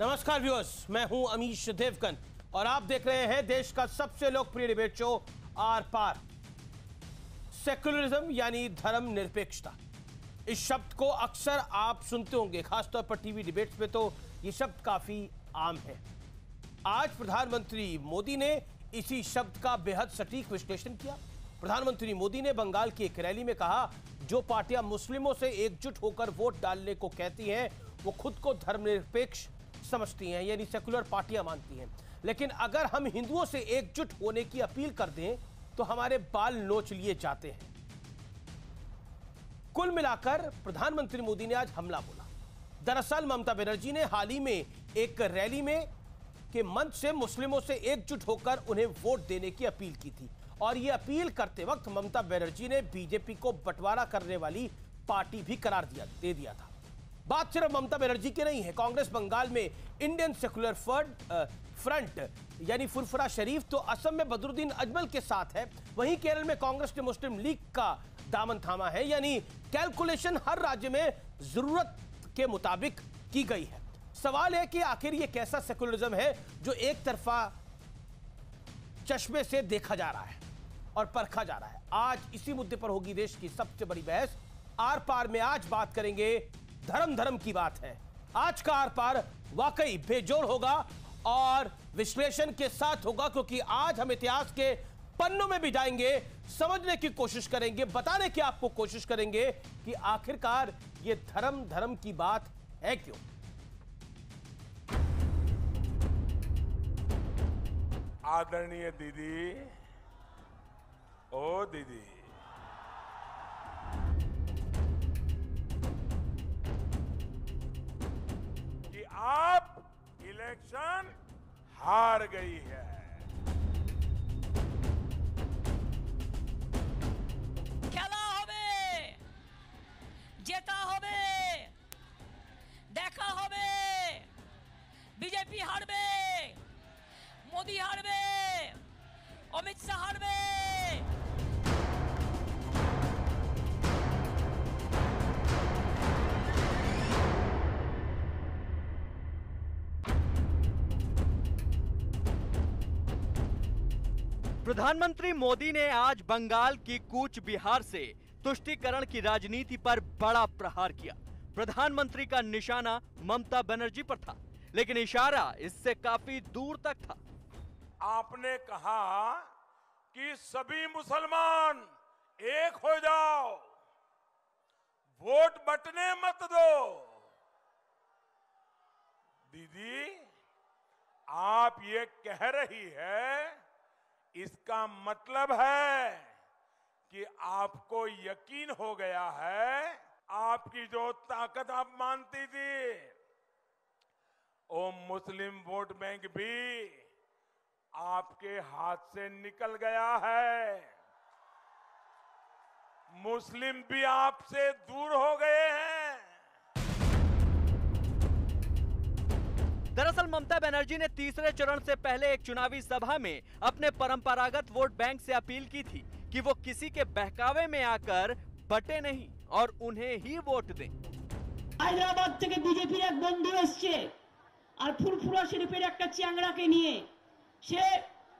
नमस्कार व्यूअर्स, मैं हूं अमीश देवगन और आप देख रहे हैं देश का सबसे लोकप्रिय डिबेट शो आर पार। सेक्युलरिज्म यानी धर्म निरपेक्षता, इस शब्द को अक्सर आप सुनते होंगे, खासतौर पर टीवी डिबेट्स में तो ये शब्द काफी आम है। आज प्रधानमंत्री मोदी ने इसी शब्द का बेहद सटीक विश्लेषण किया। प्रधानमंत्री मोदी ने बंगाल की एक रैली में कहा, जो पार्टियां मुस्लिमों से एकजुट होकर वोट डालने को कहती हैं वो खुद को धर्मनिरपेक्ष समझती हैं, यानी सेकुलर पार्टियां मानती हैं। लेकिन अगर हम हिंदुओं से एकजुट होने की अपील कर दें तो हमारे बाल नोच लिए जाते हैं। कुल मिलाकर प्रधानमंत्री मोदी ने आज हमला बोला। दरअसल ममता बनर्जी ने हाल ही में एक रैली में के मंच से मुस्लिमों से एकजुट होकर उन्हें वोट देने की अपील की थी और यह अपील करते वक्त ममता बनर्जी ने बीजेपी को बंटवारा करने वाली पार्टी भी करार दे दिया था। बात सिर्फ ममता बनर्जी की नहीं है। कांग्रेस बंगाल में इंडियन सेकुलर फ्रंट यानी फुरफुरा शरीफ तो असम में बदरुद्दीन अजमल के साथ है। वहीं केरल में कांग्रेस ने मुस्लिम लीग का दामन थामा है, यानी कैलकुलेशन हर राज्य में जरूरत के मुताबिक की गई है। सवाल है कि आखिर यह कैसा सेकुलरिज्म है जो एक तरफा चश्मे से देखा जा रहा है और परखा जा रहा है। आज इसी मुद्दे पर होगी देश की सबसे बड़ी बहस। आर पार में आज बात करेंगे, धर्म की बात है। आज का आर पार वाकई बेजोड़ होगा और विश्लेषण के साथ होगा, क्योंकि आज हम इतिहास के पन्नों में भी जाएंगे, समझने की कोशिश करेंगे, बताने की आपको कोशिश करेंगे कि आखिरकार ये धर्म की बात है क्यों। आदरणीय दीदी, ओ दीदी, कि आप इलेक्शन हार गई है। খেলা হবে, জেতা হবে, দেখা হবে। বিজেপি হারবে, মোদি হারবে, অমিত শাহ হারবে। प्रधानमंत्री मोदी ने आज बंगाल की कूच बिहार से तुष्टीकरण की राजनीति पर बड़ा प्रहार किया। प्रधानमंत्री का निशाना ममता बनर्जी पर था, लेकिन इशारा इससे काफी दूर तक था। आपने कहा कि सभी मुसलमान एक हो जाओ, वोट बंटने मत दो। दीदी, आप ये कह रही है, इसका मतलब है कि आपको यकीन हो गया है, आपकी जो ताकत आप मानती थी, वो मुस्लिम वोट बैंक भी आपके हाथ से निकल गया है। मुस्लिम भी आपसे दूर हो गए हैं। दरअसल ममता बनर्जी ने तीसरे चरण से पहले एक चुनावी सभा में अपने परंपरागत वोट बैंक से अपील की थी कि वो किसी के बहकावे में आकर बटे नहीं और उन्हें ही वोट दें। হায়দ্রাবাদ থেকে বিজেপির এক বন্ধু এসছে আর ফুরফুরা শরীফের একটা চ্যাংড়াকে নিয়ে সে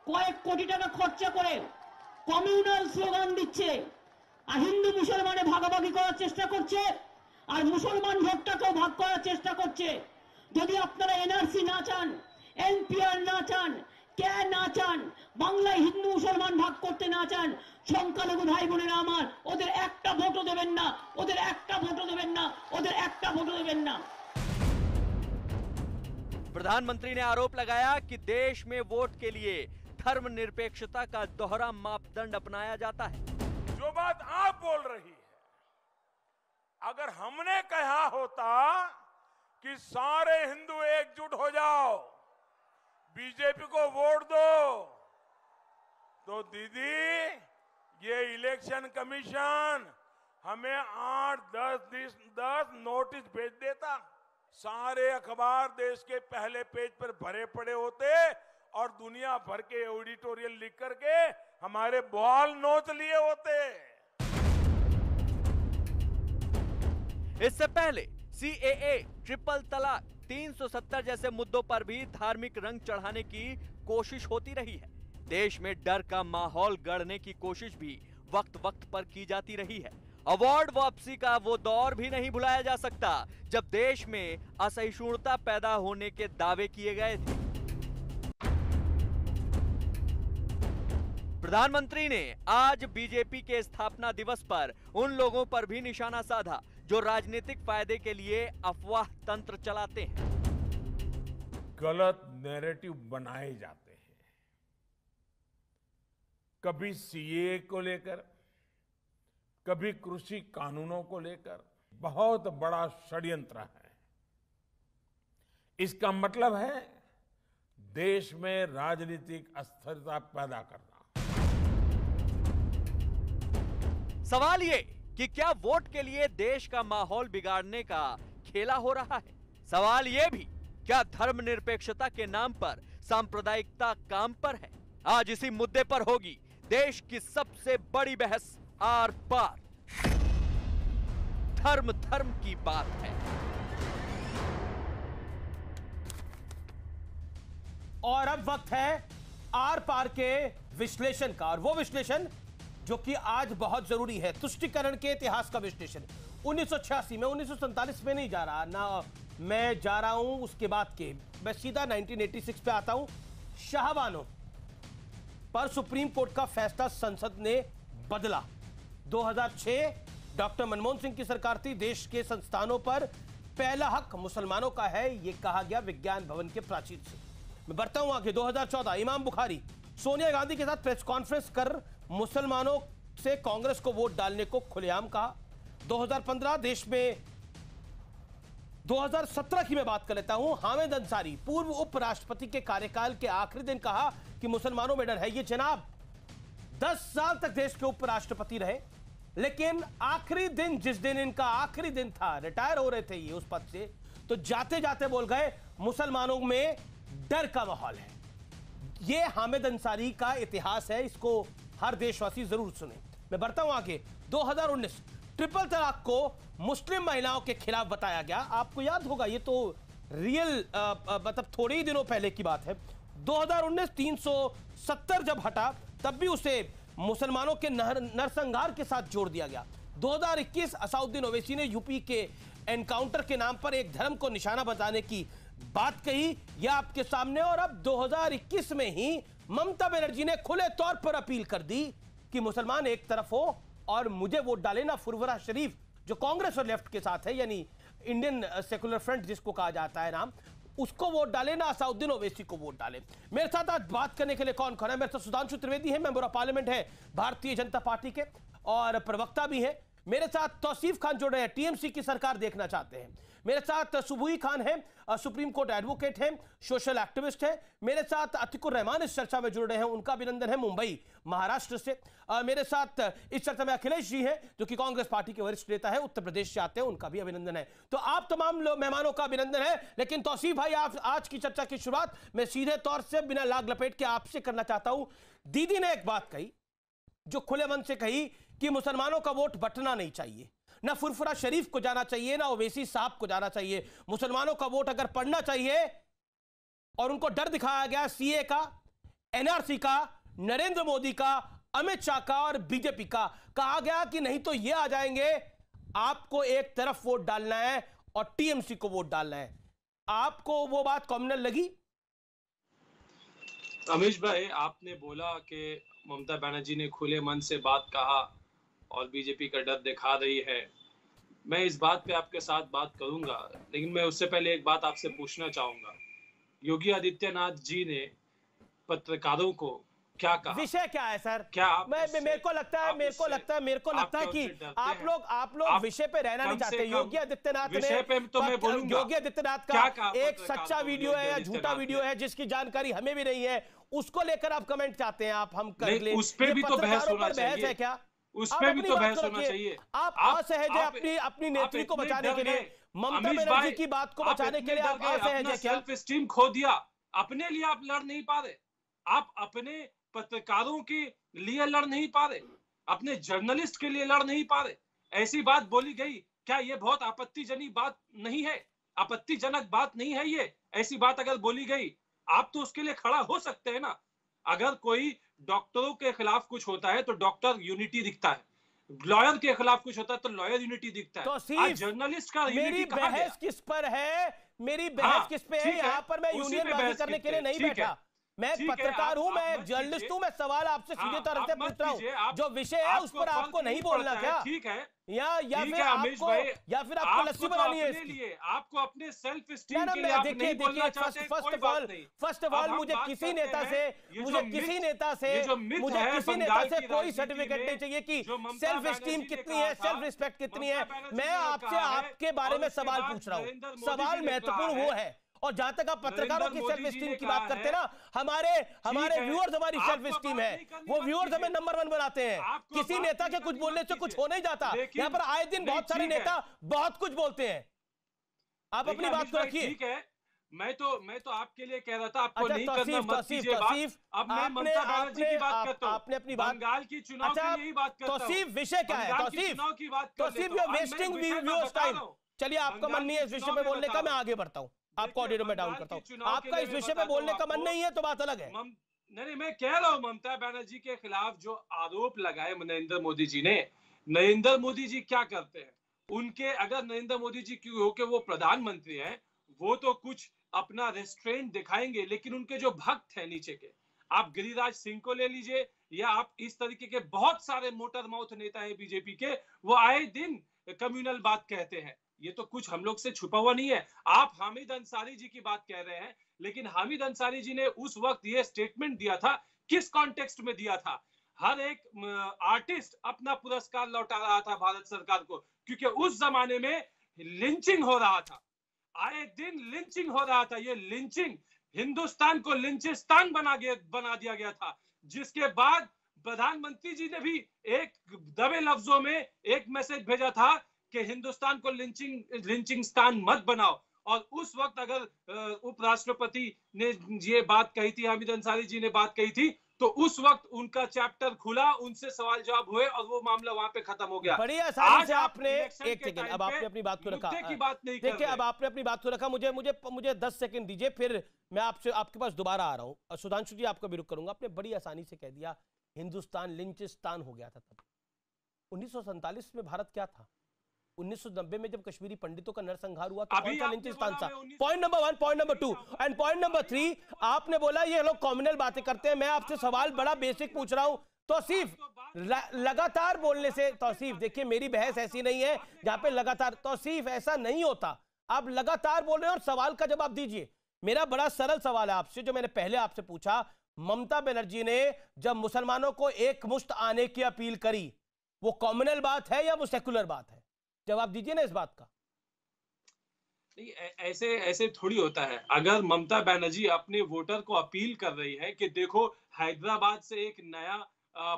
কয়েক কোটি টাকা খরচা করে কমিউনাল স্লোগান দিচ্ছে আর হিন্দু মুসলমানে ভাগাভাগি করার চেষ্টা করছে আর মুসলমান ভোটটাকেও ভাগ করার চেষ্টা করছে। যদি আপনারা এনআরসি না চান, এনপিআর না চান, কে না চান, বাংলায় হিন্দু মুসলমান ভাগ করতে না চান, সংখ্যালঘু ভাই বোনেরা আমার, ওদের একটা ভোটও দেবেন না, ওদের একটা ভোটও দেবেন না, ওদের একটা ভোটও দেবেন না। प्रधानमंत्री ने आरोप लगाया कि देश में वोट के लिए धर्मनिरपेक्षता का दोहरा मापदंड अपनाया जाता है। जो बात आप बोल रही है, अगर हमने कहा होता कि सारे हिंदू एकजुट हो जाओ, बीजेपी को वोट दो, तो दीदी ये इलेक्शन कमीशन हमें 8-10 नोटिस भेज देता। सारे अखबार देश के पहले पेज पर भरे पड़े होते और दुनिया भर के एडिटोरियल लिख करके हमारे बाल नोच लिए होते। इससे पहले सीएए, ट्रिपल तलाक, 370 जैसे मुद्दों पर भी धार्मिक रंग चढ़ाने की कोशिश होती रही है। देश में डर का माहौल गढ़ने की कोशिश भी वक्त वक्त पर की जाती रही है। अवार्ड वापसी का वो दौर भी नहीं भुलाया जा सकता जब देश में असहिष्णुता पैदा होने के दावे किए गए थे। प्रधानमंत्री ने आज बीजेपी के स्थापना दिवस पर उन लोगों पर भी निशाना साधा जो राजनीतिक फायदे के लिए अफवाह तंत्र चलाते हैं। गलत नैरेटिव बनाए जाते हैं। कभी सीए को लेकर, कभी कृषि कानूनों को लेकर बहुत बड़ा षड्यंत्र है। इसका मतलब है देश में राजनीतिक अस्थिरता पैदा करना। सवाल ये कि क्या वोट के लिए देश का माहौल बिगाड़ने का खेला हो रहा है? सवाल ये भी, क्या धर्मनिरपेक्षता के नाम पर सांप्रदायिकता काम पर है? आज इसी मुद्दे पर होगी देश की सबसे बड़ी बहस आर पार। धर्म धर्म की बात है। और अब वक्त है आर पार के विश्लेषण का, और वो विश्लेषण जो कि आज बहुत जरूरी है, तुष्टिकरण के इतिहास का विश्लेषण। 1986 में, 1947 में नहीं जा रहा ना, मैं जा रहा हूं उसके बाद के, मैं सीधा 1986 पे आता हूं। शाहबानो पर सुप्रीम कोर्ट का फैसला संसद ने बदला। 2006 डॉक्टर मनमोहन सिंह की सरकार थी। देश के संस्थानों पर पहला हक मुसलमानों का है, यह कहा गया विज्ञान भवन के प्राचीर से। मैं बढ़ता हूं आगे। 2014 इमाम बुखारी सोनिया गांधी के साथ प्रेस कॉन्फ्रेंस कर मुसलमानों से कांग्रेस को वोट डालने को खुलेआम कहा। 2015 देश में, 2017 की मैं बात कर लेता हूं। हामिद अंसारी पूर्व उपराष्ट्रपति के कार्यकाल के आखिरी दिन कहा कि मुसलमानों में डर है। ये जनाब 10 साल तक देश के उपराष्ट्रपति रहे, लेकिन आखिरी दिन, जिस दिन इनका आखिरी दिन था, रिटायर हो रहे थे ये उस पद से, तो जाते जाते बोल गए मुसलमानों में डर का माहौल है। ये हामिद अंसारी का इतिहास है, इसको हर देशवासी जरूर सुने। मैं बढ़ता हूं आगे। 2019 ट्रिपल तलाक को मुस्लिम महिलाओं के खिलाफ बताया गया। आपको याद होगा, ये तो रियल मतलब थोड़े ही दिनों पहले की बात है। 2019 370 जब हटा, तब भी उसे मुसलमानों के नरसंहार के साथ जोड़ दिया गया। 2021 असाउद्दीन ओवैसी ने यूपी के एनकाउंटर के नाम पर एक धर्म को निशाना बताने की बात कही, यह आपके सामने। और अब 2021 में ही ममता बनर्जी ने खुले तौर पर अपील कर दी कि मुसलमान एक तरफ हो और मुझे वोट डाले ना। फुरवरा शरीफ जो कांग्रेस और लेफ्ट के साथ है, यानी इंडियन सेकुलर फ्रंट जिसको कहा जाता है नाम, उसको वोट डाले ना, असाउद्दीन ओवैसी को वोट डाले। मेरे साथ आज बात करने के लिए कौन कौन है? मेरे साथ सुधांशु त्रिवेदी है, मेंबर ऑफ पार्लियामेंट है भारतीय जनता पार्टी के और प्रवक्ता भी है। मेरे साथ तौसीफ खान जुड़ रहे हैं, टीएमसी की सरकार देखना चाहते हैं। मेरे साथ सुबुई खान है, सुप्रीम कोर्ट एडवोकेट है, सोशल एक्टिविस्ट है। मेरे साथ अतिकुर रहमान इस चर्चा में जुड़ रहे हैं, उनका अभिनंदन है, मुंबई महाराष्ट्र से। मेरे साथ इस चर्चा में अखिलेश जी हैं, जो कि कांग्रेस पार्टी के वरिष्ठ नेता है, उत्तर प्रदेश से आते हैं, उनका भी अभिनंदन है। तो आप तमाम मेहमानों का अभिनंदन है। लेकिन तौसीफ भाई, आप आज की चर्चा की शुरुआत मैं सीधे तौर से बिना लाग लपेट के आपसे करना चाहता हूं। दीदी ने एक बात कही जो खुले मन से कही कि मुसलमानों का वोट बंटना नहीं चाहिए, ना फुरफुरा शरीफ को जाना चाहिए, ना ओवैसी साहब को जाना चाहिए। मुसलमानों का वोट अगर पड़ना चाहिए, और उनको डर दिखाया गया सीए का, एनआरसी का, नरेंद्र मोदी का, अमित शाह का और बीजेपी का। कहा गया कि नहीं तो ये आ जाएंगे, आपको एक तरफ वोट डालना है और टीएमसी को वोट डालना है। आपको वो बात कॉम्युनल लगी? अमीश भाई, आपने बोला कि ममता बनर्जी ने खुले मन से बात कहा और बीजेपी का डर दिखा रही है। मैं इस बात पे आपके साथ बात करूंगा, लेकिन मैं उससे पहले एक बात आपसे पूछना चाहूंगा। योगी आदित्यनाथ जी ने पत्रकारों को क्या कहा? विषय क्या है सर? क्या आप मेरे को लगता है कि आप लोग विषय पे रहना नहीं चाहते। योगी आदित्यनाथ ने, योगी आदित्यनाथ का एक सच्चा वीडियो है या झूठा वीडियो है जिसकी जानकारी हमें भी नहीं है, उसको लेकर आप कमेंट चाहते हैं। आप हम कर ले, उस पे भी तो बहस होना चाहिए। है क्या? उस पे भी तो बहस होना चाहिए। आप असहज है अपनी नेत्री को बचाने के लिए, ममता बनर्जी की बात को बचाने के लिए आप असहज है क्या? सेल्फ एस्टीम खो दिया, अपने लिए आप लड़ नहीं पा रहे, आप अपने पत्रकारों के लिए लड़ नहीं पा रहे, अपने जर्नलिस्ट के लिए लड़ नहीं पा रहे। ऐसी बात बोली गई, क्या ये बहुत आपत्तिजनक बात नहीं है? आपत्तिजनक बात नहीं है ये। ऐसी बात अगर बोली गई, आप तो उसके लिए खड़ा हो सकते हैं ना। अगर कोई डॉक्टरों के खिलाफ कुछ होता है तो डॉक्टर यूनिटी दिखता है, लॉयर के खिलाफ कुछ होता है तो लॉयर यूनिटी दिखता है। तो आज जर्नलिस्ट का मेरी बहस किस पर है? मेरी बहस किस पे है? यहाँ पर मैं यूनियन बाजी करने के लिए नहीं बैठा। मैं एक पत्रकार हूं, मैं एक जर्नलिस्ट हूं। मैं सवाल आपसे सीधे तौर से पूछ रहा हूं, जो विषय है उस पर आपको नहीं बोलना क्या? ठीक है, या फिर आपको लस्सी बनानी है इसकी? आपको अपने सेल्फ स्टीम के लिए देखिए फर्स्ट ऑफ ऑल मुझे किसी नेता से कोई सर्टिफिकेट नहीं चाहिए कि सेल्फ स्टीम कितनी है, सेल्फ रिस्पेक्ट कितनी है। मैं आपसे आपके बारे में सवाल पूछ रहा हूं। सवाल महत्वपूर्ण वो है। और जहां तक आप पत्रकारों की सेल्फ स्टीम की बात करते हैं ना, हमारे व्यूअर्स हमारी सेल्फ स्टीम है, वो व्यूअर्स हमें नंबर 1 बनाते हैं। किसी नेता के कुछ बोलने से कुछ हो नहीं जाता। यहाँ पर आए दिन बहुत सारे नेता बहुत कुछ बोलते हैं। आप अपनी बात को रखिए। ठीक है, मैं तो आपके लिए कह रहा था, आपको नहीं करना, मत कीजिए बात। अब मैं ममता बनर्जी की बात करता हूं। आपने अपनी बात बंगाल की चुनाव की यही बात करता हूं। तौसीफ विषय क्या है? Tausif you are wasting viewers time. चलिए, आपका मन नहीं है इस विषय पे बोलने का, मैं आगे बढ़ता हूं। आपको ऑडियो में डाउन करता हूं। आपका इस विषय पे बोलने का मन नहीं है तो बात अलग है। नहीं, मैं कह रहा हूं ममता बनर्जी के खिलाफ जो आरोप लगाए नरेंद्र मोदी जी ने, नरेंद्र मोदी जी क्या करते हैं? उनके अगर नरेंद्र मोदी जी क्यों हो कि वो प्रधानमंत्री हैं, वो तो कुछ अपना रेस्ट्रेंट दिखाएंगे, लेकिन उनके जो भक्त हैं नीचे के, आप गिरिराज सिंह को ले लीजिए, या आप इस तरीके के बहुत सारे मोटर माउथ नेता हैं बीजेपी के, वो आए दिन कम्युनल बात कहते हैं। ये तो कुछ हम लोग से छुपा हुआ नहीं है। आप हामिद अंसारी जी की बात कह रहे हैं, लेकिन हामिद अंसारी जी ने उस वक्त ये स्टेटमेंट दिया था, किस कॉन्टेक्स्ट में दिया था? हर एक आर्टिस्ट अपना पुरस्कार लौटा रहा था भारत सरकार को, क्योंकि उस जमाने में लिंचिंग हो रहा था, आए दिन लिंचिंग हो रहा था। ये लिंचिंग हिंदुस्तान को लिंचिस्तान बना दिया गया था, जिसके बाद प्रधानमंत्री जी ने भी एक दबे लफ्जों में एक मैसेज भेजा था कि हिंदुस्तान को लिंचिंग स्थान मत बनाओ। और उस वक्त अगर उपराष्ट्रपति ने ये बात कही थी, हामिद अंसारी जी ने बात कही थी, तो उस वक्त उनका चैप्टर खुला, उनसे सवाल जवाब हुए और वो मामला वहां पे खत्म हो गया। बड़ी आसानी से आपने एक सेकंड, अब आपने अपनी बात को रखा। देखिए, अब आपने अपनी बात को रखा। मुझे 10 सेकंड दीजिए, फिर मैं आपके पास दोबारा आ रहा हूं। सुधांशु जी, आपको भी रुक करूंगा। आपने बड़ी आसानी से कह दिया हिंदुस्तान लिंचिस्तान हो गया था। तब 1947 में भारत क्या था? 1990 में जब कश्मीरी पंडितों का नरसंहार हुआ तो कौन सा लिंचिस्तान था? Point number 1, point number 2 and point number 3, आपने बोला ये लोग कॉम्युनल बातें करते हैं। मैं आपसे सवाल बड़ा बेसिक पूछ रहा हूं। तौसीफ, लगातार बोलने से, तौसीफ देखिए मेरी बहस ऐसी नहीं है जहां पे लगातार, तौसीफ ऐसा नहीं होता। आप लगातार बोल रहे हैं और सवाल का जवाब दीजिए। मेरा बड़ा सरल सवाल है आपसे, जो मैंने पहले आपसे पूछा। ममता बनर्जी ने जब मुसलमानों को एक मुश्त आने की अपील करी, वो कॉम्युनल बात है या वो सेकुलर बात है? जवाब दीजिए ना इस बात का। ऐसे थोड़ी होता है। अगर ममता बनर्जी अपने वोटर को अपील कर रही है कि देखो हैदराबाद से एक नया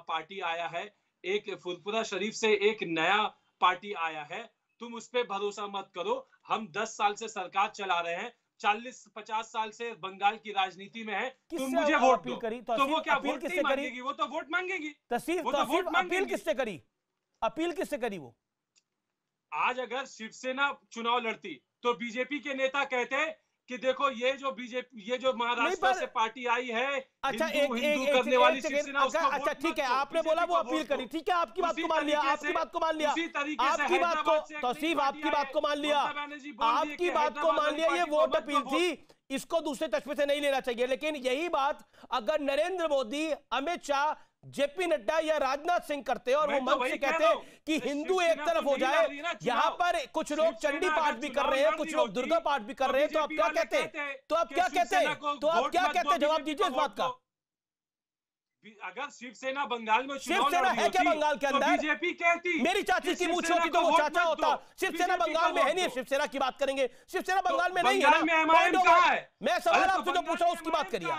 पार्टी आया है, एक फुरपुरा शरीफ से एक नया पार्टी आया है, तुम उस पर भरोसा मत करो, हम 10 साल से सरकार चला रहे हैं, 40-50 साल से बंगाल की राजनीति में है, तुम मुझे वोट दो, तो वो क्या वोट नहीं मांगेगी? वो तो वोट मांगेगी। अपील किससे करी? अपील किससे करी? वो आज अगर शिवसेना चुनाव लड़ती तो बीजेपी के नेता कहते कि देखो ये जो महाराष्ट्र से पार्टी आई है, अच्छा हिंदू करने वाली शिवसेना, अच्छा ठीक है, आपने बोला वो अपील करी, ठीक है, आपकी बात को मान लिया, आपकी बात को मान लिया, आपकी बात को, तौसीफ आपकी बात को मान लिया, आपकी बात को मान लिया, ये वोट अपील थी, इसको दूसरे चश्मे से नहीं लेना चाहिए। लेकिन यही बात अगर नरेंद्र मोदी, अमित शाह, जेपी नड्डा या राजनाथ सिंह करते और वो मंच से कहते कि हिंदू एक तरफ हो जाए, यहाँ पर कुछ लोग चंडी पाठ भी कर रहे हैं, कुछ लोग दुर्गा पाठ भी कर रहे हैं, तो आप क्या कहते? जवाब दीजिए इस बात का। अगर शिवसेना बंगाल में शिवसेना है क्या बंगाल के अंदर? बीजेपी कहती मेरी चाची की मूंछ होती तो वो चाचा होता। शिवसेना बंगाल में है नहीं, शिवसेना की बात करेंगे, शिवसेना बंगाल में नहीं है ना। मैं सवाल आपसे जो पूछ रहा हूं उसकी बात करिए।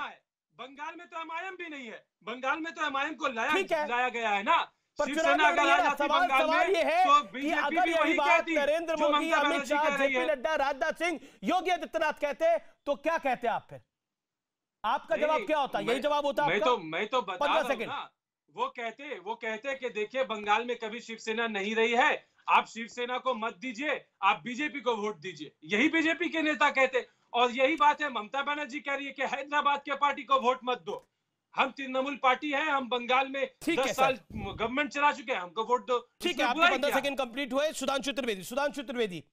बंगाल में तो एमआईएम भी नहीं है, बंगाल में तो एमआईएम को लाया गया है ना। शिवसेना सवाल ये है कि अगर यही बात नरेंद्र मोदी, अमित शाह, जेपी नड्डा, राजनाथ सिंह, योगी आदित्यनाथ कहते तो क्या कहते आप? फिर आपका जवाब क्या होता? यही जवाब होता आपका? मैं तो बता रहा हूं ना, वो कहते कि देखिए बंगाल में कभी शिवसेना नहीं रही है, आप शिवसेना को मत दीजिए, आप बीजेपी को वोट दीजिए, यही बीजेपी के नेता कहते। और यही बात है ममता बनर्जी कह रही है कि हैदराबाद के पार्टी को वोट मत दो। हम तृणमूल पार्टी है, हम बंगाल में 10 साल गवर्नमेंट चला चुके हैं, हमको वोट दो। ठीक है, आपके 15 सेकंड कंप्लीट हुए। सुधांशु त्रिवेदी,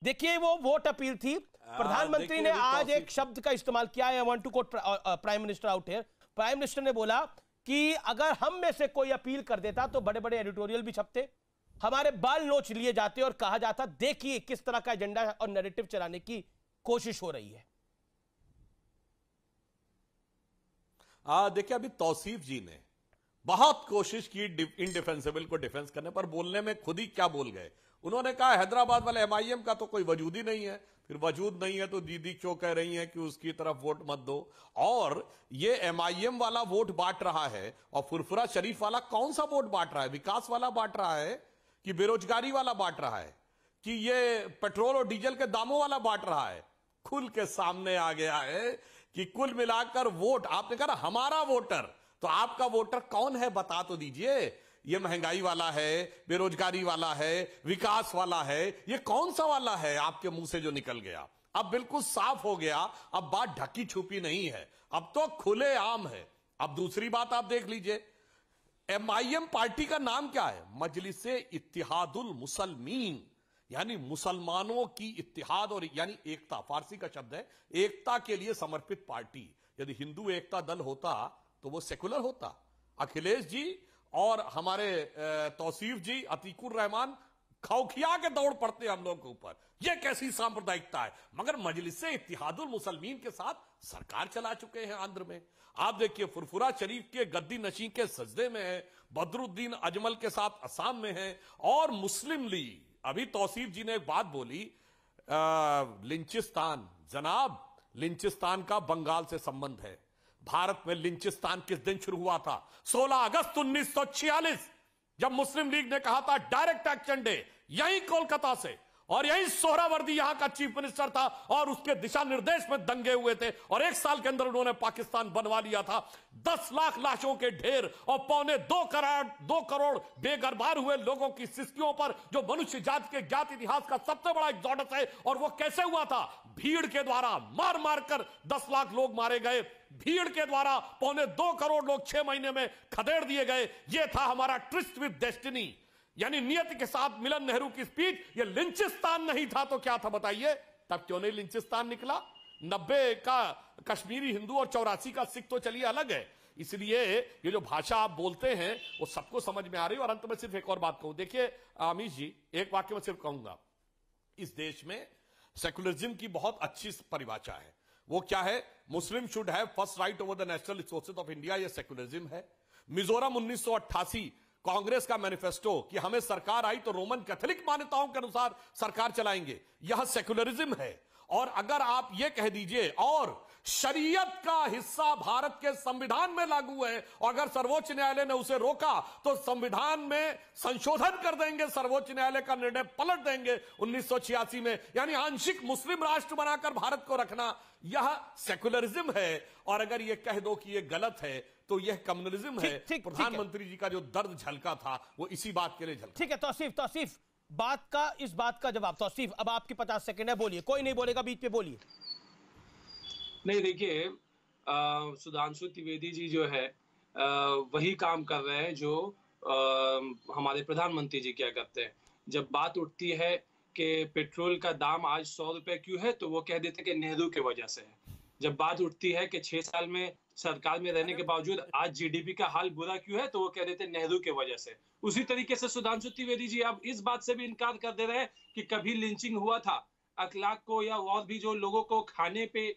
देखिए वो वोट अपील थी। प्रधानमंत्री ने आज एक शब्द का इस्तेमाल किया है, I want to quote prime minister out here. Prime minister ने बोला कि अगर हम में से कोई अपील कर देता तो बड़े बड़े एडिटोरियल भी छपते, हमारे बाल नोच लिए जाते और कहा जाता देखिए किस तरह का एजेंडा और नैरेटिव चलाने की कोशिश हो रही है। देखिए, अभी तौसीफ जी ने बहुत कोशिश की इनडिफेंसिबल को डिफेंस करने पर, बोलने में खुद ही क्या बोल गए। उन्होंने कहा हैदराबाद वाले एमआईएम का तो कोई वजूद ही नहीं है। फिर वजूद नहीं है तो दीदी क्यों कह रही हैं कि उसकी तरफ वोट मत दो। और ये एमआईएम वाला वोट बांट रहा है और फुरफुरा शरीफ वाला कौन सा वोट बांट रहा है? विकास वाला बांट रहा है कि बेरोजगारी वाला बांट रहा है कि ये पेट्रोल और डीजल के दामों वाला बांट रहा है? खुल के सामने आ गया है कि कुल मिलाकर वोट, आपने कहा हमारा वोटर, तो आपका वोटर कौन है बता तो दीजिए। ये महंगाई वाला है, बेरोजगारी वाला है, विकास वाला है, ये कौन सा वाला है आपके मुंह से जो निकल गया? अब बिल्कुल साफ हो गया, अब बात ढकी छुपी नहीं है, अब तो खुले आम है। अब दूसरी बात आप देख लीजिए, एमआईएम पार्टी का नाम क्या है? मजलिसे इत्तिहादुल मुसलमीन, यानी मुसलमानों की इत्तिहाद और यानी एकता, फारसी का शब्द है, एकता के लिए समर्पित पार्टी। यदि हिंदू एकता दल होता तो वो सेकुलर होता। अखिलेश जी और हमारे तौसीफ जी, अतीकुर रहमान खौखिया के दौड़ पड़ते हम लोग के ऊपर, ये कैसी सांप्रदायिकता है। मगर मजलिसे इत्तिहादुल मुसलमीन के साथ सरकार चला चुके हैं आंध्र में। आप देखिए, फुरफुरा शरीफ के गद्दी नशी के सजदे में है, बदरुद्दीन अजमल के साथ असम में है, और मुस्लिम लीग। अभी तौसीफ जी ने एक बात बोली, लिंचिस्तान, जनाब लिंचिस्तान का बंगाल से संबंध है। भारत में लिंचिस्तान किस दिन शुरू हुआ था? 16 अगस्त 1946, जब मुस्लिम लीग ने कहा था डायरेक्ट एक्शन डे, यही कोलकाता से, और यही सोहरावर्दी यहां का चीफ मिनिस्टर था, और उसके दिशा निर्देश में दंगे हुए थे, और एक साल के अंदर उन्होंने पाकिस्तान बनवा लिया था। 10 लाख लाशों के ढेर और 2.25 करोड़ बेघरबार हुए लोगों की सिस्कियों पर, जो मनुष्य जाति के ज्ञात इतिहास का सबसे बड़ा एक्सोडस है। और वो कैसे हुआ था? भीड़ के द्वारा, मार मार कर 10 लाख लोग मारे गए, भीड़ के द्वारा 2.25 करोड़ लोग 6 महीने में खदेड़ दिए गए। ये था हमारा ट्रिस्ट विद डेस्टिनी, यानी नियति के साथ मिलन नेहरू की स्पीच। ये लिंचिस्तान नहीं था तो क्या था बताइए? तब क्यों नहीं लिंचिस्तान निकला? 90 का कश्मीरी हिंदू और 84 का सिख तो चलिए अलग है। इसलिए ये जो भाषा आप बोलते हैं वो सबको समझ में आ रही है। और अंत में सिर्फ एक और बात कहूं, देखिए अमीश जी, एक वाक्य में सिर्फ कहूंगा, इस देश में सेकुलरिज्म की बहुत अच्छी परिभाषा है। वो क्या है? मुस्लिम should have first right over the national resources of India, ये सेकुलरिज्म है। मिजोरम 1988 कांग्रेस का मैनिफेस्टो कि हमें सरकार आई तो रोमन कैथोलिक मान्यताओं के अनुसार सरकार चलाएंगे, यह सेकुलरिज्म है। और अगर आप ये कह दीजिए और शरीयत का हिस्सा भारत के संविधान में लागू है, और अगर सर्वोच्च न्यायालय ने उसे रोका तो संविधान में संशोधन कर देंगे, सर्वोच्च न्यायालय का निर्णय पलट देंगे 1986 में, यानी आंशिक मुस्लिम राष्ट्र बनाकर भारत को रखना, यह सेकुलरिज्म है। और अगर यह कह दो कि यह गलत है तो यह कम्युनलिज्म है। प्रधानमंत्री जी का जो दर्द झलका था वो इसी बात के लिए झलका। ठीक है तौसीफ, इस बात का जवाब। तौसीफ, अब आपके 50 सेकंड है, बोलिए। कोई नहीं बोलेगा बीच पे, बोलिए। नहीं, देखिए सुधांशु त्रिवेदी जी जो है वही काम कर रहे हैं जो हमारे प्रधानमंत्री जी क्या करते हैं। जब बात उठती है कि पेट्रोल का दाम आज 100 रुपए क्यों है, तो वो कह देते हैं कि नेहरू की वजह से है। जब बात उठती है कि 6 साल में सरकार में रहने के बावजूद आज जीडीपी का हाल बुरा क्यों है, तो वो कह देते हैं नेहरू की वजह से। उसी तरीके से सुधांशु त्रिवेदी जी अब इस बात से भी इनकार कर दे रहे हैं कि कभी लिंचिंग हुआ था, अखलाक को या और भी जो लोगों को खाने पे,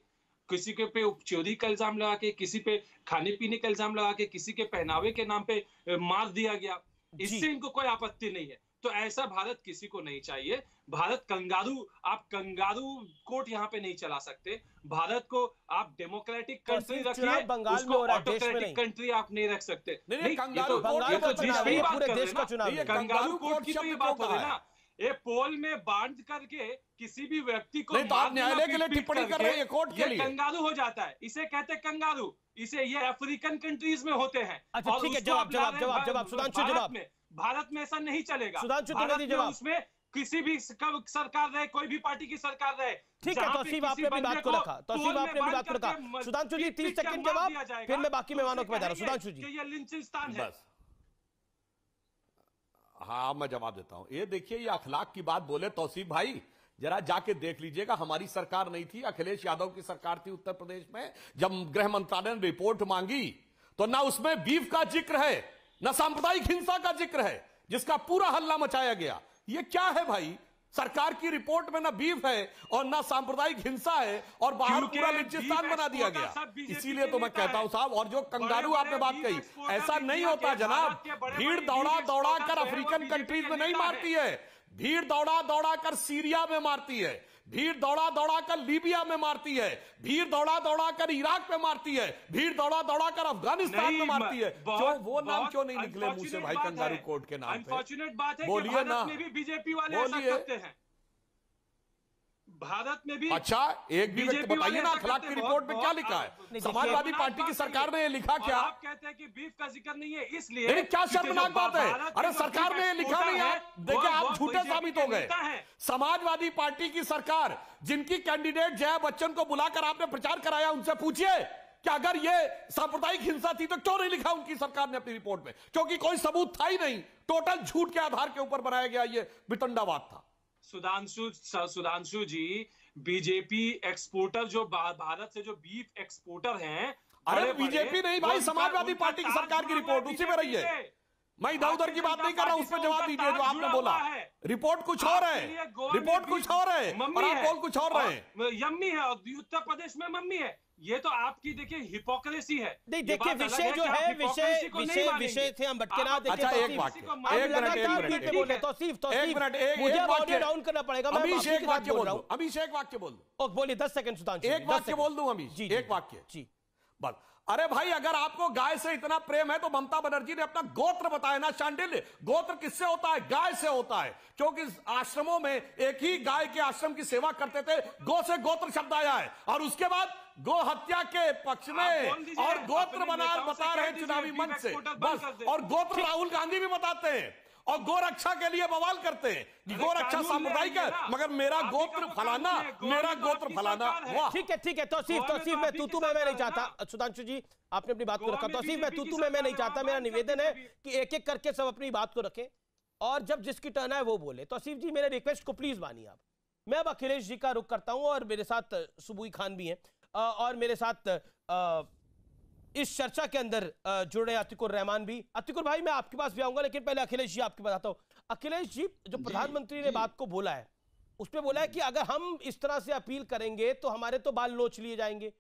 किसी के पे चोरी का इल्जाम लगा के, किसी पे खाने पीने का इल्जाम लगा के, किसी के पहनावे के नाम पे मार दिया गया, इससे इनको कोई आपत्ति नहीं है। तो ऐसा भारत किसी को नहीं चाहिए। भारत कंगारू, आप कंगारू कोर्ट यहाँ पे नहीं चला सकते। भारत को आप डेमोक्रेटिक कंट्री रखिए, उसको ऑटोक्रेटिक कंट्री आप नहीं रख सकते। नहीं, कंगारू कोर्ट की तो ये बात हो रही ना, ये पोल में बांध करके किसी भी व्यक्ति को न्यायालय के लिए टिप्पणी कर रहे हैं कोर्ट के लिए, कंगारू हो जाता है। इसे कहते हैं कंगारू, इसे ये अफ्रीकन कंट्रीज में होते हैं। अच्छा ठीक है, जवाब सुधांशु, जवाब भारत में ऐसा नहीं चलेगा। सुधांशु भारत त्रिवेदी में जवाब। उसमें किसी भी सरकार रहे, कोई भी पार्टी की सरकार रहे, ठीक है, तौसीफ आपने अपनी बात को रखा, तौसीफ आपने अपनी बात को रखा। सुधांशु जी 30 सेकंड जवाब, फिर मैं बाकी मेहमानों को बता रहा हूं। सुधांशु जी, ये लिंचिंगस्तान है। बस हाँ, मैं जवाब देता हूं। ये देखिए, ये अखलाक की बात बोले तौसीफ भाई, जरा जाके देख लीजिएगा। हमारी सरकार नहीं थी, अखिलेश यादव की सरकार थी उत्तर प्रदेश में। जब गृह मंत्रालय ने रिपोर्ट मांगी तो ना उसमें बीफ का जिक्र है, ना सांप्रदायिक हिंसा का जिक्र है, जिसका पूरा हल्ला मचाया गया। ये क्या है भाई? सरकार की रिपोर्ट में ना बीफ है और ना सांप्रदायिक हिंसा है, और बाहर पूरा लिंचिस्तान बना दिया गया। इसीलिए तो मैं कहता हूं साहब, और जो कंगारू आपने बात कही, ऐसा नहीं होता जनाब। भीड़ दौड़ा दौड़ा कर अफ्रीकन कंट्रीज में नहीं मारती है, भीड़ दौड़ा दौड़ा कर सीरिया में मारती है, भीड़ दौड़ा दौड़ा कर लीबिया में मारती है, भीड़ दौड़ा दौड़ा कर इराक में मारती है, भीड़ दौड़ा दौड़ा कर अफगानिस्तान में मारती है। क्यों वो नाम क्यों नहीं निकले मुंह से भाई, कंगारू कोर्ट के नाम पे? अनफॉर्चुनेट बात है कि बोलिए भारत ना, में भी बीजेपी वाले ऐसा करते हैं। भारत में भी अच्छा, एक भी व्यक्ति बताइए ना, अखलाक की रिपोर्ट में क्या लिखा है? समाजवादी पार्टी की सरकार ने ये लिखा क्या? आप कहते हैं कि बीफ का जिक्र नहीं है, इसलिए नहीं, क्या शर्मनाक बात है? अरे सरकार ने ये लिखा नहीं है। देखिए, आप झूठे साबित हो गए। समाजवादी पार्टी की सरकार, जिनकी कैंडिडेट जया बच्चन को बुलाकर आपने प्रचार कराया, उनसे पूछिए कि अगर ये सांप्रदायिक हिंसा थी तो क्यों नहीं लिखा उनकी सरकार ने अपनी रिपोर्ट में? क्योंकि कोई सबूत था ही नहीं, टोटल झूठ के आधार के ऊपर बनाया गया ये वितंडावाद था। सुधांशु जी, बीजेपी एक्सपोर्टर जो भारत से जो बीफ एक्सपोर्टर हैं, अरे बीजेपी नहीं भाई, समाजवादी पार्टी की सरकार की रिपोर्ट उसी में रही है। मैं इधर उधर की बात नहीं कर रहा हूं, उस पर जवाब दीजिए जो आपने बोला। रिपोर्ट कुछ और है, रिपोर्ट कुछ और है, और आप बोल कुछ और रहे हैं। यम्मी है और उत्तर प्रदेश में मम्मी है। ये तो आपकी देखिए हिपोक्रेसी है। नहीं देखिए, विषय जो है, विषय थे हम भटके ना। अच्छा, एक वाक्य, एक मिनट, मुझे ऑडियो डाउन करना पड़ेगा। अमीश एक वाक्य बोल दूं, अमीश एक वाक्य बोल दूं। बोलिए, 10 सेकंड सुधांशु, एक वाक्य बोल दूं अमीश, एक वाक्य जी बस। अरे भाई, अगर आपको गाय से इतना प्रेम है तो ममता बनर्जी ने अपना गोत्र बताया ना। शांडिल्य गोत्र किससे होता है? गाय से होता है, क्योंकि आश्रमों में एक ही गाय के आश्रम की सेवा करते थे, गो से गोत्र शब्द आया है। और उसके बाद गो हत्या के पक्ष में और गोत्र बता रहे चुनावी मंच से बस। और गोत्र राहुल गांधी भी बताते हैं और गोरक्षा के लिए बवाल करते हैं। गोरक्षा सांप्रदायिक है, मगर मेरा गोत्र फलाना, मेरा गोत्र फलाना। वाह, ठीक है, तौसीफ मैं तूतू में मैं नहीं चाहता। सुधांशु जी, आपने अपनी बात को रखा। तौसीफ मैं तूतू में मैं नहीं चाहता। मेरा निवेदन है कि एक एक करके सब अपनी बात को रखें और जब जिसकी टर्न है वो बोले। तौसीफ जी, मेरे रिक्वेस्ट को प्लीज मानिए आप। मैं अब अखिलेश जी का रुख करता हूं और मेरे साथ सुबुई खान भी हैं और मेरे साथ इस चर्चा के अंदर जुड़ रहे अतिकुर रहमान भी। अतिकुर भाई, मैं आपके पास भी आऊंगा, लेकिन पहले अखिलेश जी आपके बताता हूं। अखिलेश जी, जो प्रधानमंत्री ने बात को बोला है, उसपे बोला है कि अगर हम इस तरह से अपील करेंगे तो हमारे तो बाल नोच लिए जाएंगे।